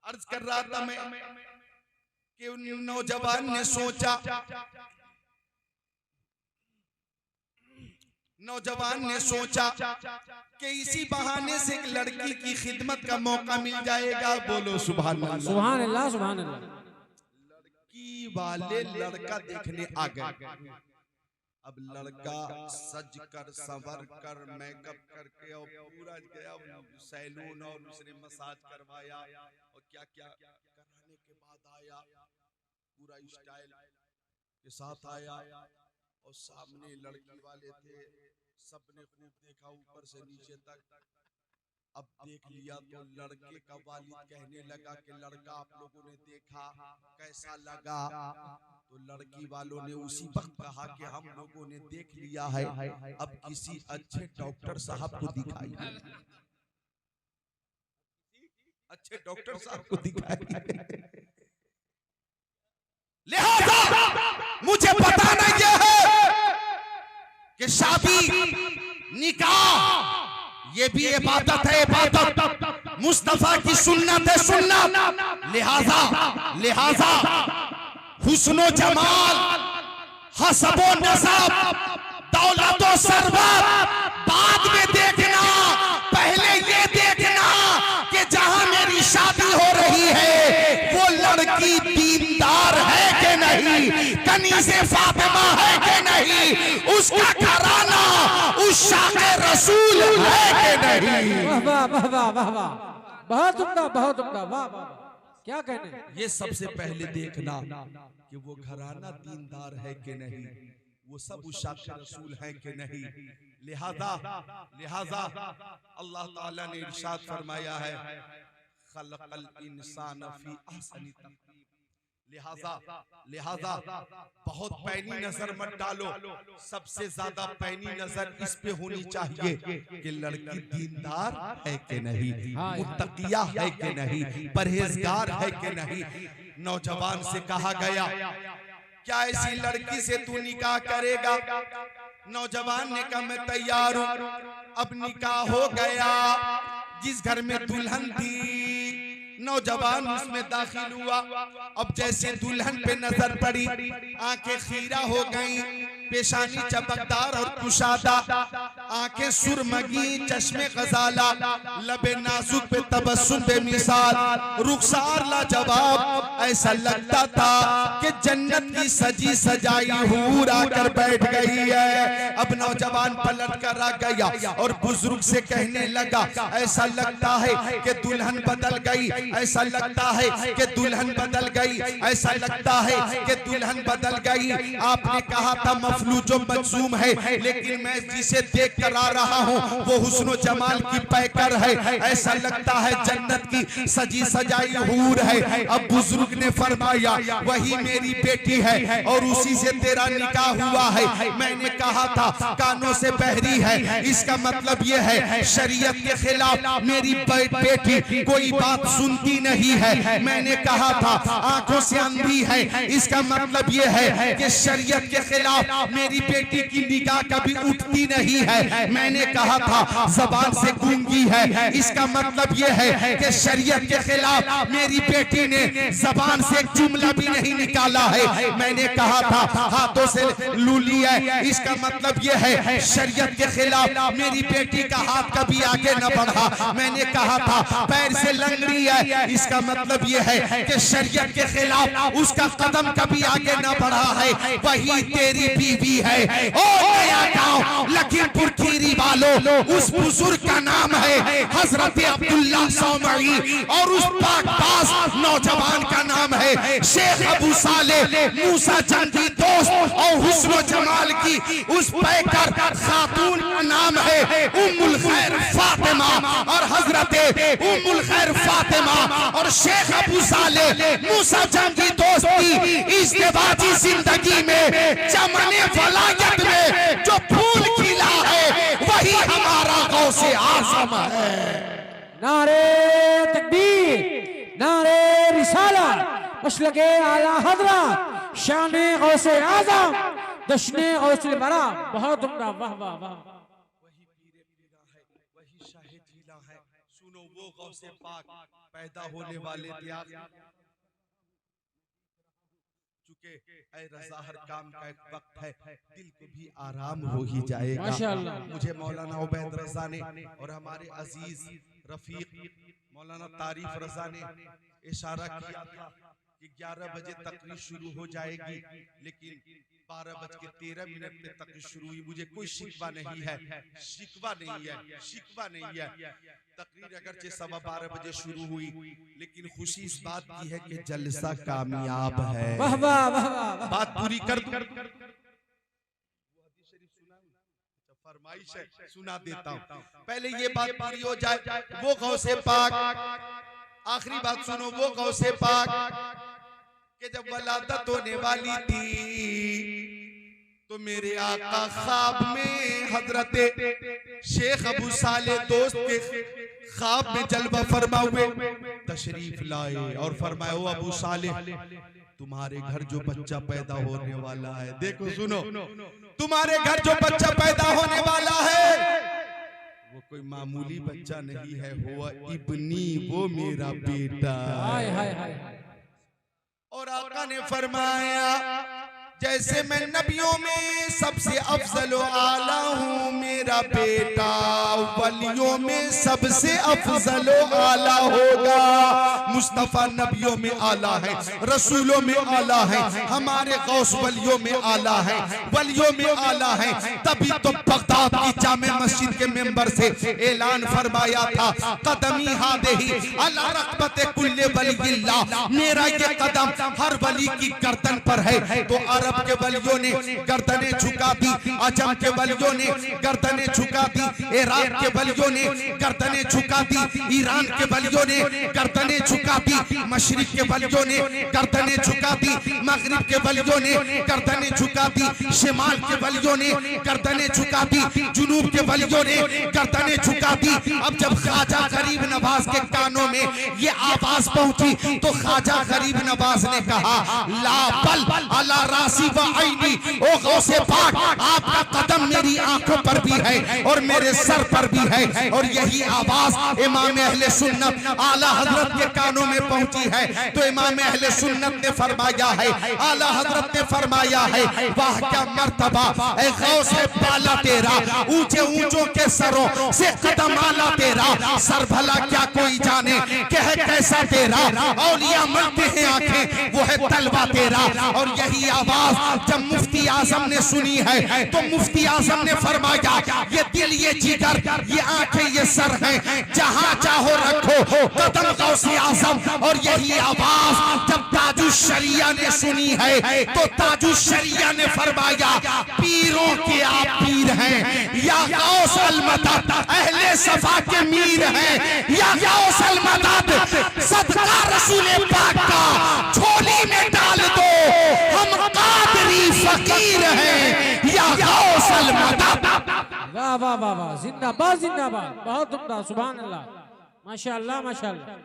A: अर्ज कर रहा था मैं कि उन नौजवान ने सोचा, कि इसी बहाने से एक लड़की की खिदमत का मौका मिल जाएगा। बोलो सुभान अल्लाह
B: सुभान अल्लाह सुभान अल्लाह।
A: लड़की वाले लड़का देखने आ गए। अब लड़का सज कर संवर कर मेकअप करके और पूरा गया सैलून और उसने मसाज करवाया और क्या क्या कराने के बाद आया, पूरा स्टाइल के साथ आया और सामने लड़की वाले थे, सबने खूब देखा ऊपर से नीचे तक। अब देख लिया तो लड़के का वालिद कहने लगा कि लड़का आप लोगों ने देखा कैसा लगा? तो लड़की वालों ने उसी वक्त कहा कि हम लोगों ने देख लिया है, अब किसी अच्छे डॉक्टर साहब को दिखाइए, अच्छे डॉक्टर साहब को दिखाइए। लिहाजा मुझे बताना यह है कि शादी निकाह ये भी इबादत है, इबादत। मुस्तफा की सुन्नत है, सुन्नत। लिहाजा हुस्नो जमाल, हसबो नसब, दौलतो सरबत बाद में देखना, पहले ये देखना कि जहां मेरी शादी हो रही है वो लड़की दीनदार है कि नहीं, कनीज़े फातिमा है कि नहीं, उसका घराना उस शाक़े रसूल है कि नहीं।
B: वाह वाह वाह वाह वाह वाह, बहुत उम्दा, बहुत उम्दा, वाह वाह, क्या कहने।
A: ये सबसे पहले देखना कि वो घराना दीनदार है कि नहीं, वो सब उस शाक़े रसूल है कि नहीं। लिहाजा अल्लाह ताला ने इरशाद फरमाया है, खलक़ल इंसान फी अहसनी तक़वीम। लिहाजा बहुत पैनी नजर मत डालो, सबसे ज्यादा पैनी नजर इस पे होनी चाहिए कि लड़की दीनदार है कि नहीं, मुत्तकिया है कि नहीं, परहेजगार है कि नहीं। नौजवान से कहा गया, क्या ऐसी लड़की से तू निकाह करेगा? नौजवान ने कहा मैं तैयार हूं। अब निकाह हो गया। जिस घर में दुल्हन थी, नौजवान उसमें दाखिल हुआ। अब जैसे दुल्हन पे नजर पड़ी, आंखें खीरा हो गईं, पेशानी चमकदार और कुशादा, आंखें सुरमगी, चश्मे गजाला, लबे नाजुक पे तबस्सुम बेमिसाल, रुखसार लाजवाब। ऐसा लगता था कि जन्नत की सजी सजाई हूर आकर बैठ गई है। अब नौजवान पलट कर आ गया और बुजुर्ग से कहने लगा, ऐसा लगता है कि दुल्हन बदल गई, ऐसा लगता है कि दुल्हन बदल गई, ऐसा लगता है कि दुल्हन बदल गई। आपने कहा था मफलू जो मजूम है, लेकिन मैं जिसे देख कर आ रहा हूँ वो हुस्नो जमाल की पैकर है, ऐसा लगता है जन्नत की सजी सजाई हूर है। अब बुजुर्ग ने फरमाया, वही मेरी बेटी है और उसी से तेरा निकाह हुआ है। मैंने कहा था कानों से बहरी है, इसका मतलब ये है शरीयत के खिलाफ मेरी बेटी कोई बात सुनती नहीं है। मैंने कहा था आंखों से अंधी है, इसका मतलब ये है कि शरीयत के खिलाफ मेरी बेटी की निगाह कभी उठती नहीं है। मैंने कहा था ज़बान से गूंगी है, इसका मतलब ये है कि शरीयत के खिलाफ मेरी बेटी ने ज़बान से एक जुमला भी नहीं निकाला है। मैंने कहा था हाथों से लूली है, इसका मतलब ये है शरीयत के खिलाफ मेरी बेटी का हाथ कभी आगे न बढ़ा। मैंने कहा था पैर से लंगड़ी है, इसका मतलब ये है कि शरीयत के खिलाफ उसका कदम कभी आगे न बढ़ा है। वही तेरी बीवी है। ओ नया गांव लखीमपुर खीरी वालों, उस बुजुर्ग का नाम है हजरत अब्दुल्ला सौमई और उस पाकबाज नौजवान का नाम है शेख अबू सालेह मूसा जंगी दोस्त और हुस्नो जमाल की उस पैकर खातून का नाम है उम्मुल खैर फातिमा और हजरत उम्मुल खैर फातिमा और शेख अबू सालेह मूसा जंगी दोस्त की इज़्दिवाजी जिंदगी में चमने वलायत में जो फूल खिला है वही हमारा गौसे आज़म है।
B: नारे तकबीर, नारे रिसालत, मसलके आला हज़रत, शाने गौसे आज़म, दशने गौसे बरा। बहुत उम्दा, वाह वाह वाह।
A: वही पीरे पीरा है, वही शाहे जीला है। सुनो वो गौसे पाक पैदा होने वाले दिया। चुके ऐ रज़ा हर काम का एक वक्त है, दिल को भी आराम हो ही जाएगा।
B: माशाअल्लाह।
A: मुझे मौलाना उबैद रज़ा ने और हमारे अजीज रफीक मौलाना तारीफ रज़ा ने इशारा किया था कि 11 बजे तकरीर शुरू हो जाएगी, लेकिन 12:13 पे तकरीर शुरू हुई। मुझे कोई शिकवा नहीं है, शिकवा नहीं है, शिकवा नहीं है। तकरीर अगरचे 12:15 बजे शुरू हुई, लेकिन खुशी इस बात की है कि जलसा कामयाब है।
B: वाह वाह वाह वाह।
A: बात पूरी कर दूं, फरमाइश है, सुना देता हूँ। पहले ये बात पूरी हो जाए। वो गौसे पाक, आखिरी बात सुनो, वो गौसे पाक कि जब वलादत होने वाली थी तो मेरे आका ख्वाब में हजरत शेख अबू सालेह दोस्त के ख्वाब में जलवा फरमा हुए, तशरीफ लाए और फरमाया ओ अबू सालेह, तुम्हारे घर जो बच्चा पैदा होने वाला है, देखो सुनो, तुम्हारे घर जो बच्चा पैदा होने वाला है वो कोई मामूली बच्चा नहीं है, हुआ इब्नी, वो मेरा बेटा।
B: हाय हाय हाय।
A: और आका ने फरमाया जैसे मैं नबियों में सबसे अफजल आला हूँ, मेरा बेटा वलियों में सबसे अफजल आला होगा। मुस्तफा नबियों में आला है, रसूलों में आला है, हमारे गौस वलियों में आला है, वलियों में आला है। तभी तो बगदाद की जामे मस्जिद के मेंबर से ऐलान फरमाया था, कदमी हादेही अला रक़बते कुल्ले वलिय्यिल्लाह, मेरा ये कदम हर वली की गर्दन पर है। तो अरब के वलियों ने गर्दनें झुका दी, अजम के वलियों ने गर्दनें झुका दी, इराक के वलियों ने गर्दनें झुका दी, ईरान के वलियों ने गर्दनें झुका दी, मशरिक के वलियों ने गर्दनें झुका दी, मगरिब के वलियों ने गर्दनें झुका दी, शिमाल के वलियों ने गर्दनें झुका दी, जुनूब के वलियों ने गर्दनें झुका दी। अब जब ख्वाजा गरीब नवाज के कानों में ये आवाज पहुंची तो ख्वाजा गरीब नवाज ने कहा, ला बल अला रासी व आईनी, ओ गौसे पाक, आपका कदम मेरी आंखों पर भी है और मेरे सर पर भी है। और यही आवाज इमाम अहले सुन्नत आला हजरत के कानों में पहुंची है। तो इमाम अहले सुन्नत ने फरमाया है, आला हजरत ने फरमाया है, वाह क्या मर्तबा ए गौसे बाला तेरा, ऊंचे ऊंचों के सरों से कदम आला तेरा, सर भला क्या कोई जाने कह कैसा तेरा, औलिया मलते हैं आंखें वो है तलवा तेरा। और यही आवाज जब मुफ्ती आजम ने सुनी है तो मुफ्ती आजम ने फरमाया, ये दिल ये जिगर ये आंखें ये सर हैं, जहां चाहो रखो कदम गौसे आजम। और यही आवाज जब ताजुश शरिया ने सुनी है तो ताजुश शरिया ने फरमाया, पीरों के आप पीर हैं या गौस अल मदद, अहले सफा के मीर हैं या गौस अल मदद, सदका रसूल पाक का झोली में डाल दो, हम कादरी फकीर हैं या गौस अल मदद।
B: वाह वाह वाह वाह, जिंदाबाद जिंदाबाद, बहुत उम्दा, सुभान अल्लाह, माशाअल्लाह माशाअल्लाह।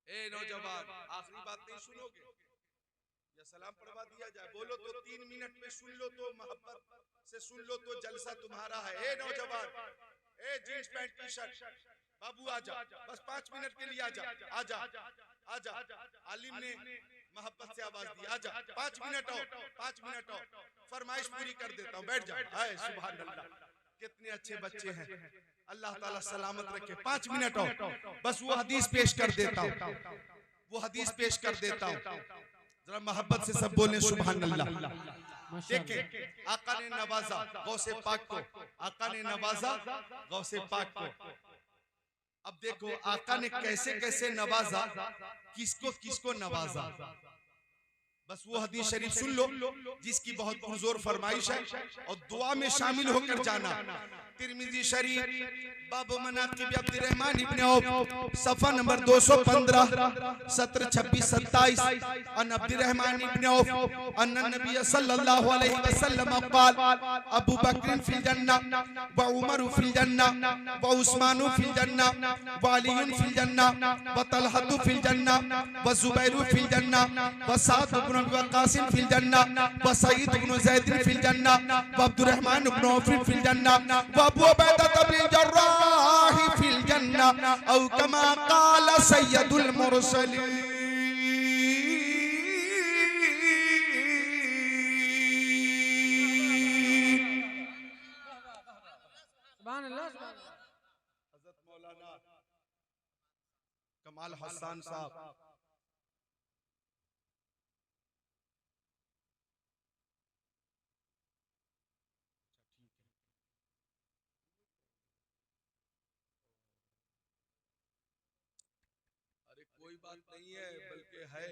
A: ए नौजवान, आखिरी बात नहीं सुनोगे या सलाम पढ़वा दिया जाए? बोलो तो 3 मिनट में सुन लो तो मोहब्बत से सुन लो तो जलसा तुम्हारा है। ए नौजवान, ए जींस पैंट टी शर्ट बाबू आजा, बस 5 मिनट के लिए आजा, आजा आजा। आलिम ने मोहब्बत से आवाज दी, आजा 5 मिनट आओ, 5 मिनट आओ, फरमाइश पूरी कर देता हूँ, बैठ जा। हाय सुभान अल्लाह, कितने अच्छे बच्चे हैं, अल्लाह ताला सलामत रखे। 5 मिनट आओ, बस वो हदीस पेश कर देता हूँ, वो हदीस पेश कर देता हूँ। जरा मोहब्बत से सब बोले सुभान अल्लाह। देखें, आका ने नवाजा गौसे पाक को, आका ने नवाजा गौसे पाक को। अब देखो आका ने कैसे कैसे नवाजा, किसको किसको नवाजा, बस वो हदीस शरीफ सुन लो जिसकी बहुत पुरजोर फरमाइश है और दुआ में शामिल होकर जाना। तिरमिजी शरीफ बाब मनाकिब अब्दुर्रहमान इब्न औफ सफा नंबर 215 17 26 27 अन अब्दुर्रहमान इब्न औफ अन्न नबी सल्लल्लाहु अलैहि वसल्लम क़ाल अबू बकर फिल जन्नह व उमर फिल जन्नह व उस्मान फिल जन्नह व अली फिल जन्नह व तलहा फिल जन्नह व जुबैर फिल जन्नह व साद इब्न वक़ास फिल जन्नह व सईद इब्न ज़ैद फिल जन्नह व अब्दुर्रहमान इब्न औफ फिल जन्नह व अबू उबैदा बिन जर्राह फिल जन्नह औ कमा क़ाल सय्यदुल मुरसलीन।
B: सुभान अल्लाह।
A: हज़रत मौलाना कमाल हसन साहब कोई बात नहीं है, बल्कि है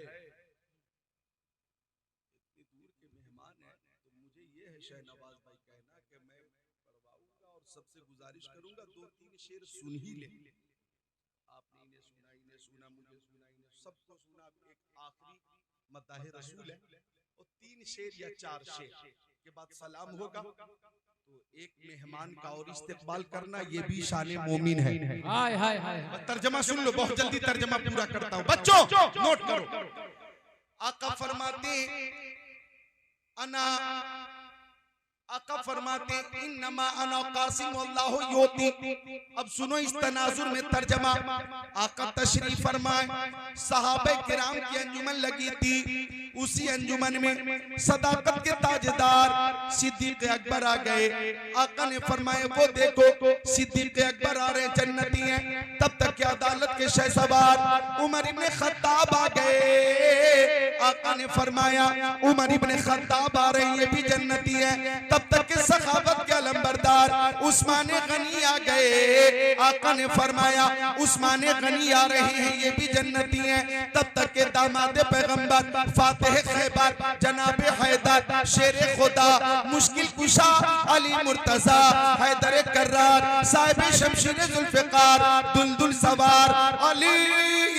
A: इतनी दूर के मेहमान हैं तो मुझे ये है शहनवाज भाई कहना कि मैं पढ़वाऊंगा और सबसे गुजारिश करूंगा 2-3 शेर सुन ही ले। आपने इन्हें सुना, मुझे सुना, इन्हें सबको सुना। एक आखिरी मदाह रसूल है और 3 शेर या 4 शेर के बाद सलाम होगा तो एक मेहमान का और इस्तेकबाल करना ये भी शान मोमिन है।
B: हाय हाय हाय।
A: तर्जमा सुन लो, बहुत जल्दी तर्जमा पूरा करता हूं बच्चों, नोट करो। आका फरमाते अना आका फरमाते इन्नमा अना कासिम अल्लाहु योती। अब सुनो इस तनाजुर में तर्जमा। आका तशरीफ फरमाए, सहाबे किराम की अंजुमन लगी थी, उसी अंजुमन में सदाकत के ताजदार सिद्दीक अकबर आ गए। आका ने फरमाया वो देखो सिद्दीक अकबर आ रहे, जन्नती हैं। तब तक के अदालत के शहसवार उमर इब्ने खत्ताब आ गए। आका ने फरमाया उमर इब्ने खत्ताब आ रहे हैं, ये भी जन्नती हैं। तब तक के सखावत के अलमबरदार उस्मान गनी आ गए। आका ने फरमाया उस्मान गनी आ रहे हैं, ये भी जन्नती हैं। तब तक के दामाद पैगंबर फातिह खैबर जनाब हैदर शेर खुदा मुश्किल कुशा अली मुर्तजा हैदर कर्रार साहिब शमशीर जुल्फिकार दुलदुल सवार अली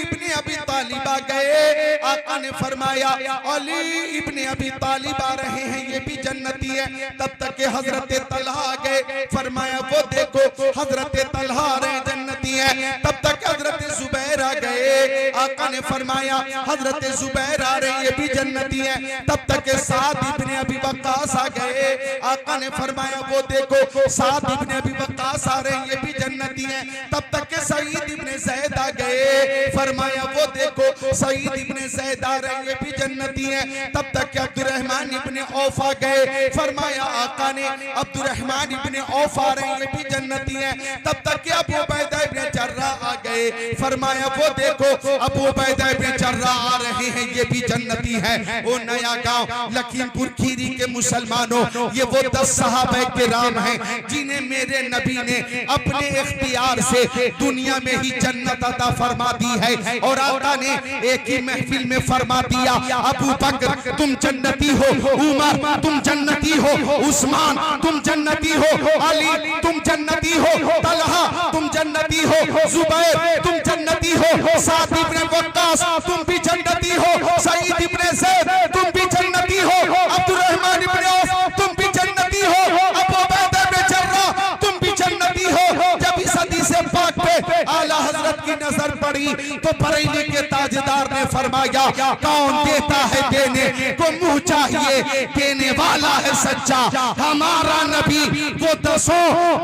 A: इब्ने अबी तालिब आ गए। आका ने फरमाया अली इब्ने अबी तालिब आ रहे हैं, ये भी जन्नती है। तब तक के हजरत तलहा आ गए। फरमाया वो देखो हजरत तलहा आ रहे हैं, जन्नती है। तब तक हजरत जुबैर आ गए। आका ने फरमाया हजरत जुबैर आ रहे हैं, ये भी जन्नती है। तब तक के साद इब्ने अबी वक्कास आ गए। आका ने फरमाया वो देखो साद इब्ने अबी वक्कास आ रहे हैं, ये भी जन्नती है। तब तक के सईद इब्ने ज़ैद आ गए। फरमाया वो देखो सईद इब्ने ज़ैद आ रहे हैं, ये भी जन्नती है। तब तक के अब्दुर्रहमान इब्ने औफ आ गए। फरमाया आका ने अब्दुर्रहमान इब्ने औफ आ रहे हैं, ये भी जन्नती है। तब तक के अबू उबैदा इब्ने जर्राह आ गए। फरमाया वो देखो अबू उबैदा इब्ने जर्राह आ रहे हैं, ये भी जन्नती है। वो नया गांव लखीमपुर खीरी के मुसलमानों, ये वो 10 सहाबा किराम हैं जिन्हें मेरे नबी ने अपने इख्तियार से दुनिया में ही जन्नत अता फरमा दी है। और आका ने एक ही महफिल में फरमा दिया अबू बकर तुम जन्नती हो, उमर तुम जन्नती हो, उस्मान तुम जन्नती हो, अली तुम जन्नती हो, तलहा तुम जन्नती हो, जुबैर तुम जन्नती हो, साद इब्ने वक्कास तुम भी जन्नती हो, सईद इब्ने ज़ैद तुम भी जन्नती हो, अब्दुर्रहमान इब्ने औफ तुम भी जन्नती हो, अबू उबैदा इब्ने जर्राह तुम भी जन्नती हो। जब इस हदीस पाक पे आला हजरत की नजर पड़ी तो बरेली के ताजदार ने फरमाया कौन देता है देने को मुंह चाहिए, देने वाला है सच्चा हमारा नबी। वो 10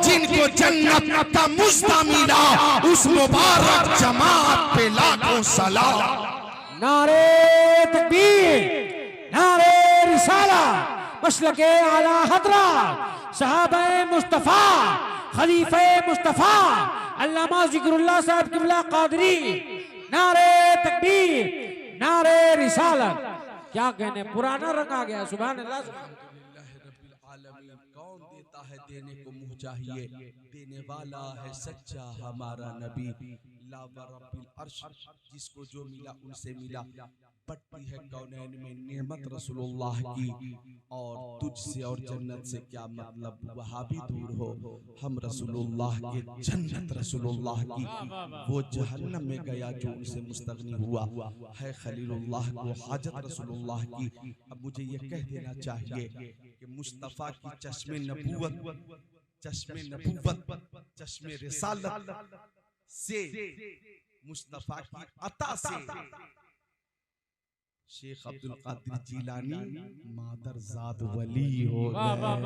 A: जिनको जन्नत का मुस्ता मिला, उस मुबारक जमात पे लाखों सलाम।
B: नारे तकबीर, नारे रिसाला, मसलके आला हजरत सहाबाए मुस्तफा खलीफे मुस्तफा अल्लामा जिक्रुल्लाह साहब किबला कादरी। नारे तकबीर, नारे रिसालत। क्या कहने, पुराना रंग आ गया। सुभान अल्लाह।
A: कौन देता है देने को मुंह चाहिए, देने वाला है सच्चा हमारा नबी। ला वरब्बिल अर्श, जिसको जो मिला उनसे मिला। पट्टी है कौनैन में नेमत रसूलुल्लाह की, और तुझसे और जन्नत से क्या मतलब, वहाँ भी दूर हो। हम रसूलुल्लाह के जन्नत रसूलुल्लाह की, वो जहन्नम में गया जो उनसे मुस्तगनी हुआ है। खलीलुल्लाह को हाजत रसूलुल्लाह की। अब मुझे ये कह देना चाहिए कि मुस्तफ़ा की चश्मे नबूवत, चश्मे नबूवत, चश्मे रिसालत से, मुस्तफ़ा की अता से शेख अब्दुल कादिर जीलानी मादरजाद वली हो गए।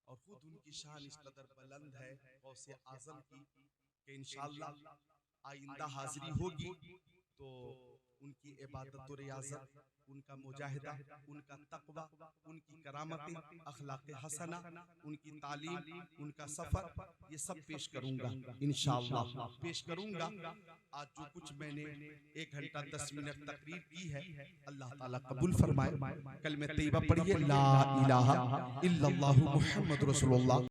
A: और खुद उनकी शान इस कदर बुलंद है गौसे आजम की कि इंशाअल्लाह आइंदा हाजिरी होगी तो उनकी इबादत और रियाजत, उनका मुजाहिदा, उनका तक़वा, उनकी करामतें, अखलाक़ हसना, उनकी तालीम, उनका सफ़र, ये सब पेश करूँगा इंशाअल्लाह, पेश करूँगा। आज जो कुछ मैंने 1 घंटा 10 मिनट तकरीर की है, अल्लाह ताला कबूल फरमाए। कलमे तैयबा पढ़िए, ला इलाहा इल्लल्लाहु मुहम्मद रसूलुल्लाह।